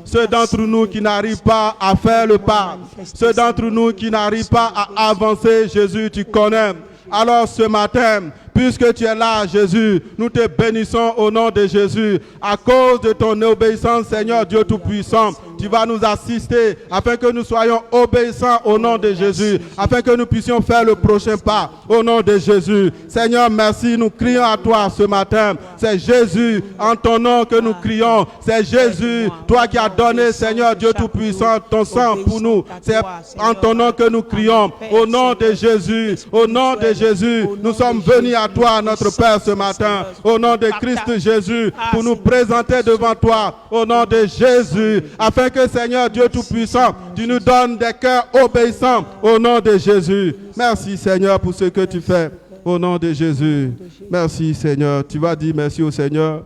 Ceux d'entre nous qui n'arrivent pas à faire le pas. Ceux d'entre nous qui n'arrivent pas à avancer, Jésus, tu connais. Alors ce matin, puisque tu es là, Jésus, nous te bénissons au nom de Jésus. À cause de ton obéissance, Seigneur Dieu Tout-Puissant, tu vas nous assister afin que nous soyons obéissants au nom de Jésus, afin que nous puissions faire le prochain pas au nom de Jésus. Seigneur, merci, nous crions à toi ce matin. C'est Jésus, en ton nom que nous crions. C'est Jésus, toi qui as donné, Seigneur Dieu Tout-Puissant, ton sang pour nous. C'est en ton nom que nous crions. Au nom de Jésus, au nom de Jésus, nous sommes venus à toi, notre Père, ce matin, au nom de Christ Jésus, pour nous présenter devant toi, au nom de Jésus, afin que, Seigneur Dieu Tout-Puissant, tu nous donnes des cœurs obéissants, au nom de Jésus. Merci, Seigneur, pour ce que tu fais, au nom de Jésus. Merci, Seigneur. Tu vas dire merci au Seigneur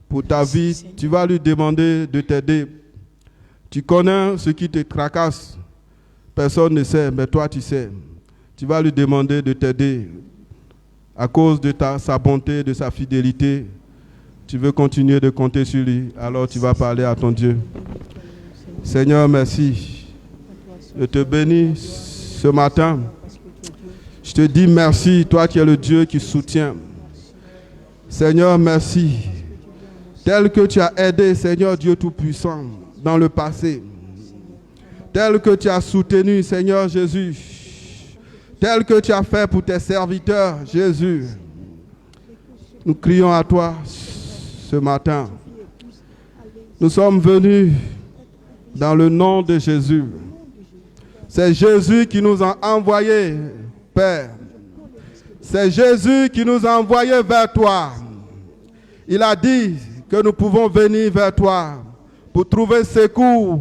pour ta vie. Tu vas lui demander de t'aider. Tu connais ce qui te tracasse. Personne ne sait, mais toi, tu sais. Tu vas lui demander de t'aider. À cause de sa bonté, de sa fidélité, tu veux continuer de compter sur lui. Alors tu vas parler à ton Dieu. Seigneur, merci. Je te bénis ce matin. Je te dis merci, toi qui es le Dieu qui soutient. Seigneur, merci. tel que tu as aidé, Seigneur Dieu Tout-Puissant, dans le passé, tel que tu as soutenu, Seigneur Jésus, tel que tu as fait pour tes serviteurs, Jésus. Nous crions à toi ce matin. Nous sommes venus dans le nom de Jésus. C'est Jésus qui nous a envoyés, Père. C'est Jésus qui nous a envoyés vers toi. Il a dit que nous pouvons venir vers toi pour trouver secours,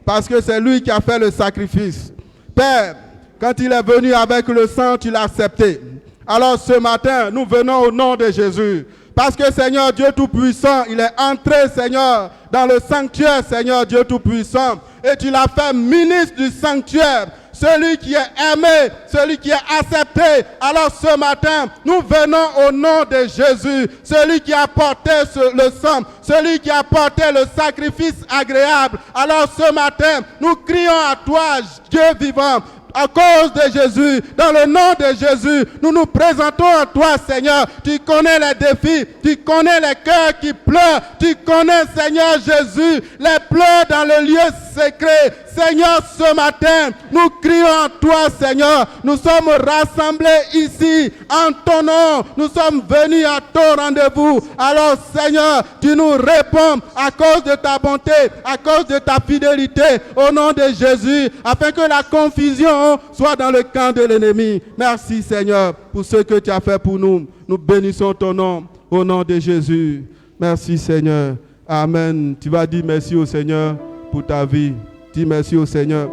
parce que c'est lui qui a fait le sacrifice. Père, quand il est venu avec le sang, tu l'as accepté. Alors ce matin, nous venons au nom de Jésus. Parce que Seigneur Dieu Tout-Puissant, il est entré, Seigneur, dans le sanctuaire, Seigneur Dieu Tout-Puissant. Et tu l'as fait ministre du sanctuaire. Celui qui est aimé, celui qui est accepté. Alors ce matin, nous venons au nom de Jésus. Celui qui a porté le sang, celui qui a porté le sacrifice agréable. Alors ce matin, nous crions à toi, Dieu vivant. À cause de Jésus, dans le nom de Jésus, nous nous présentons à toi, Seigneur. Tu connais les défis, tu connais les cœurs qui pleurent, tu connais, Seigneur Jésus, les pleurs dans le lieu secret. Seigneur, ce matin, nous crions à toi, Seigneur. Nous sommes rassemblés ici en ton nom. Nous sommes venus à ton rendez-vous. Alors, Seigneur, tu nous réponds à cause de ta bonté, à cause de ta fidélité, au nom de Jésus, afin que la confusion soit dans le camp de l'ennemi. Merci, Seigneur, pour ce que tu as fait pour nous. Nous bénissons ton nom, au nom de Jésus. Merci, Seigneur. Amen. Tu vas dire merci au Seigneur pour ta vie. Dis merci au Seigneur.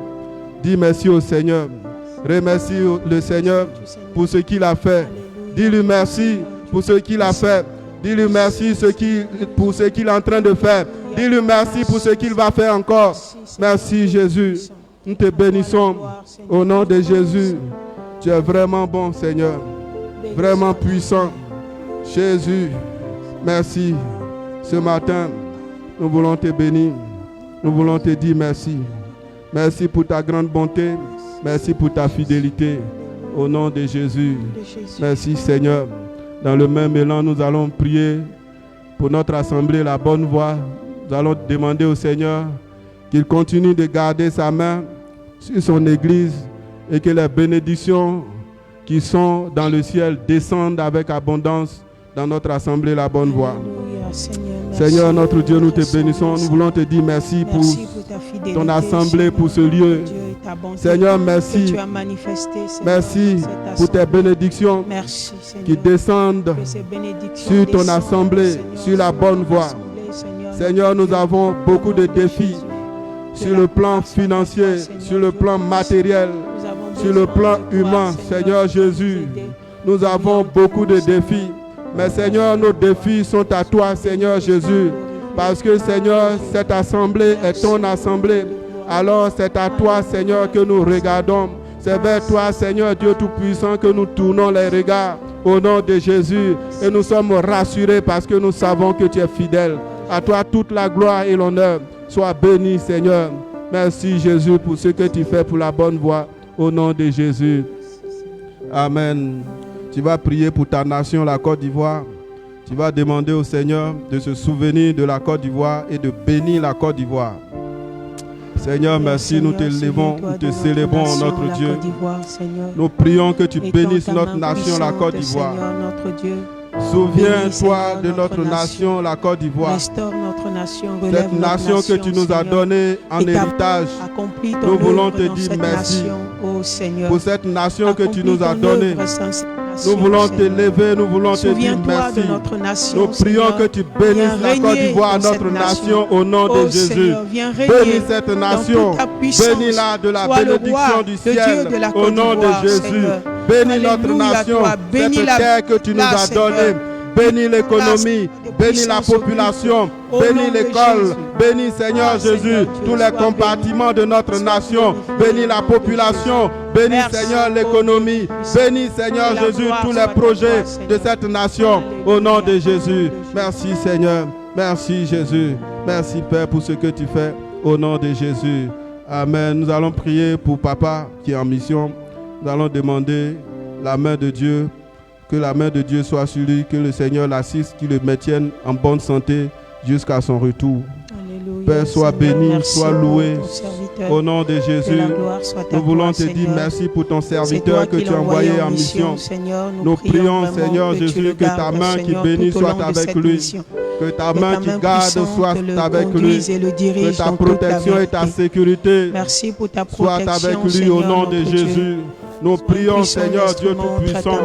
Dis merci au Seigneur. Remercie le Seigneur pour ce qu'il a fait. Dis-lui merci pour ce qu'il a fait. Dis-lui merci pour ce qu'il est en train de faire. Dis-lui merci pour ce qu'il va faire encore. Merci, Jésus. Nous te bénissons au nom de Jésus. Tu es vraiment bon, Seigneur. Vraiment puissant. Jésus, merci. Ce matin, nous voulons te bénir. Nous voulons te dire merci. Merci pour ta grande bonté. Merci pour ta fidélité. Au nom de Jésus. Merci, Seigneur. Dans le même élan, nous allons prier pour notre assemblée, la bonne voie. Nous allons demander au Seigneur qu'il continue de garder sa main sur son Église et que les bénédictions qui sont dans le ciel descendent avec abondance dans notre assemblée, la bonne voie. Seigneur, notre Dieu, nous te bénissons. Nous voulons te dire merci pour ton assemblée, pour ce lieu. Seigneur, merci. Merci pour tes bénédictions qui descendent sur ton assemblée, sur la bonne voie. Seigneur, nous avons beaucoup de défis sur le plan financier, sur le plan matériel, sur le plan humain. Seigneur Jésus, nous avons beaucoup de défis. Mais Seigneur, nos défis sont à toi, Seigneur Jésus. Parce que Seigneur, cette assemblée est ton assemblée. Alors c'est à toi, Seigneur, que nous regardons. C'est vers toi, Seigneur Dieu Tout-Puissant, que nous tournons les regards au nom de Jésus. Et nous sommes rassurés parce que nous savons que tu es fidèle. À toi toute la gloire et l'honneur. Sois béni, Seigneur. Merci, Jésus, pour ce que tu fais pour la bonne voie. Au nom de Jésus. Amen. Tu vas prier pour ta nation, la Côte d'Ivoire. Tu vas demander au Seigneur de se souvenir de la Côte d'Ivoire et de bénir la Côte d'Ivoire. Seigneur, merci, nous te levons, nous te célébrons, notre Dieu. Nous prions que tu bénisses notre nation, la Côte d'Ivoire. Souviens-toi de notre nation, la Côte d'Ivoire. Cette nation que tu nous as donnée en héritage. Nous voulons te dire merci pour cette nation que tu nous as donnée. Nous voulons te lever, nous voulons te dire merci. Nous prions que tu bénisses la Côte d'Ivoire, notre nation, au nom de Jésus. Bénis cette nation, bénis-la de la bénédiction du ciel, au nom de Jésus. Bénis notre nation, cette terre que tu nous as donnée. Bénis l'économie, bénis la population, bénis l'école, bénis Seigneur Jésus, tous les compartiments de notre nation, bénis la population, bénis Seigneur l'économie, bénis Seigneur Jésus tous les projets de cette nation, au nom de Jésus. Merci Seigneur, merci Jésus, merci Père pour ce que tu fais, au nom de Jésus. Amen. Nous allons prier pour Papa qui est en mission. Nous allons demander la main de Dieu Que la main de Dieu soit sur lui, que le Seigneur l'assiste, qu'il le maintienne en bonne santé jusqu'à son retour. Alléluia. Père, sois Seigneur, béni, merci sois pour loué. ton serviteur. Au nom de Que Jésus, la gloire soit à nous voulons toi, te dire Seigneur. merci pour ton C'est toi serviteur que qui tu as l'as envoyé en mission. Seigneur. Nous prions, vraiment Seigneur que tu Jésus, le que ta gardes, main qui Seigneur, bénit tout au soit long de avec cette lui. mission. Que ta Que main ta qui main garde puissante soit le avec lui. conduise et le dirige Que ta dans toute la protection et ta vérité. sécurité Merci pour ta soient protection, avec lui Seigneur, au nom de notre Dieu. Jésus. Nous prions, Seigneur Dieu Tout-Puissant,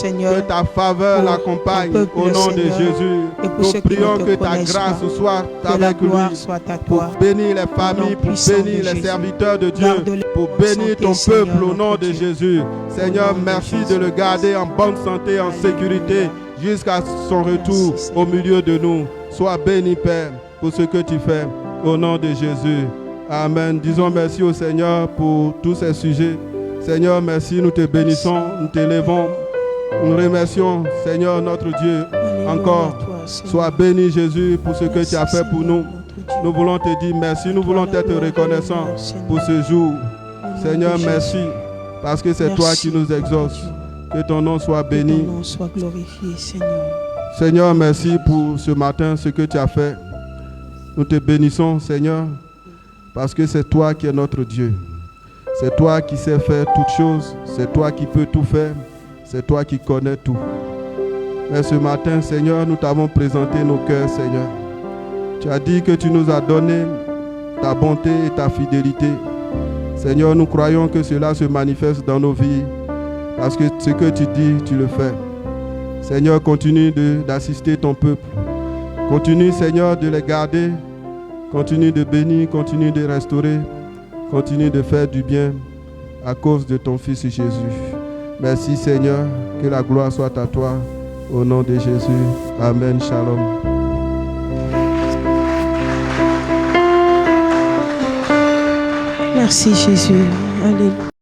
que ta faveur pour l'accompagne ton peuple, au nom de Seigneur, Jésus. et pour Nous ceux qui ne prions te que ta connaissent grâce pas. soit Que la avec lui gloire soit à pour toi. bénir les familles, nom pour puissant bénir de les Jésus. serviteurs de Dieu, Garde-les pour en bénir santé, ton Seigneur, peuple au nom notre de Dieu. Jésus. Seigneur, nom de merci Jésus. de le garder en bonne santé, en sécurité, jusqu'à son retour Merci, Seigneur. au milieu de nous. Sois béni, Père, pour ce que tu fais au nom de Jésus. Amen. Disons merci au Seigneur pour tous ces sujets. Seigneur, merci, nous te bénissons, nous t'élevons. Nous remercions, Seigneur, notre Dieu, Alléluia encore. à toi, Seigneur. Sois béni, Jésus, pour ce que Merci, tu as fait pour Seigneur, nous. notre Dieu. Nous voulons te dire merci, nous voulons Toi, la être gloire et reconnaissants l'honneur, Seigneur. pour ce jour. Au nom Seigneur, de merci, Jésus. parce que c'est toi qui Merci, nous exauces. Dieu. Que ton nom soit Que béni. ton nom soit glorifié, Seigneur. Seigneur, merci pour ce matin, ce que tu as fait. Nous te bénissons, Seigneur, parce que c'est toi qui es notre Dieu. C'est toi qui sais faire toutes choses. C'est toi qui peux tout faire. C'est toi qui connais tout. Mais ce matin, Seigneur, nous t'avons présenté nos cœurs, Seigneur. Tu as dit que tu nous as donné ta bonté et ta fidélité. Seigneur, nous croyons que cela se manifeste dans nos vies. Parce que ce que tu dis, tu le fais. Seigneur, continue d'assister ton peuple. Continue, Seigneur, de les garder. Continue de bénir, continue de restaurer. Continue de faire du bien à cause de ton Fils Jésus. Merci, Seigneur. Que la gloire soit à toi. Au nom de Jésus. Amen. Shalom. Merci, Jésus. Alléluia.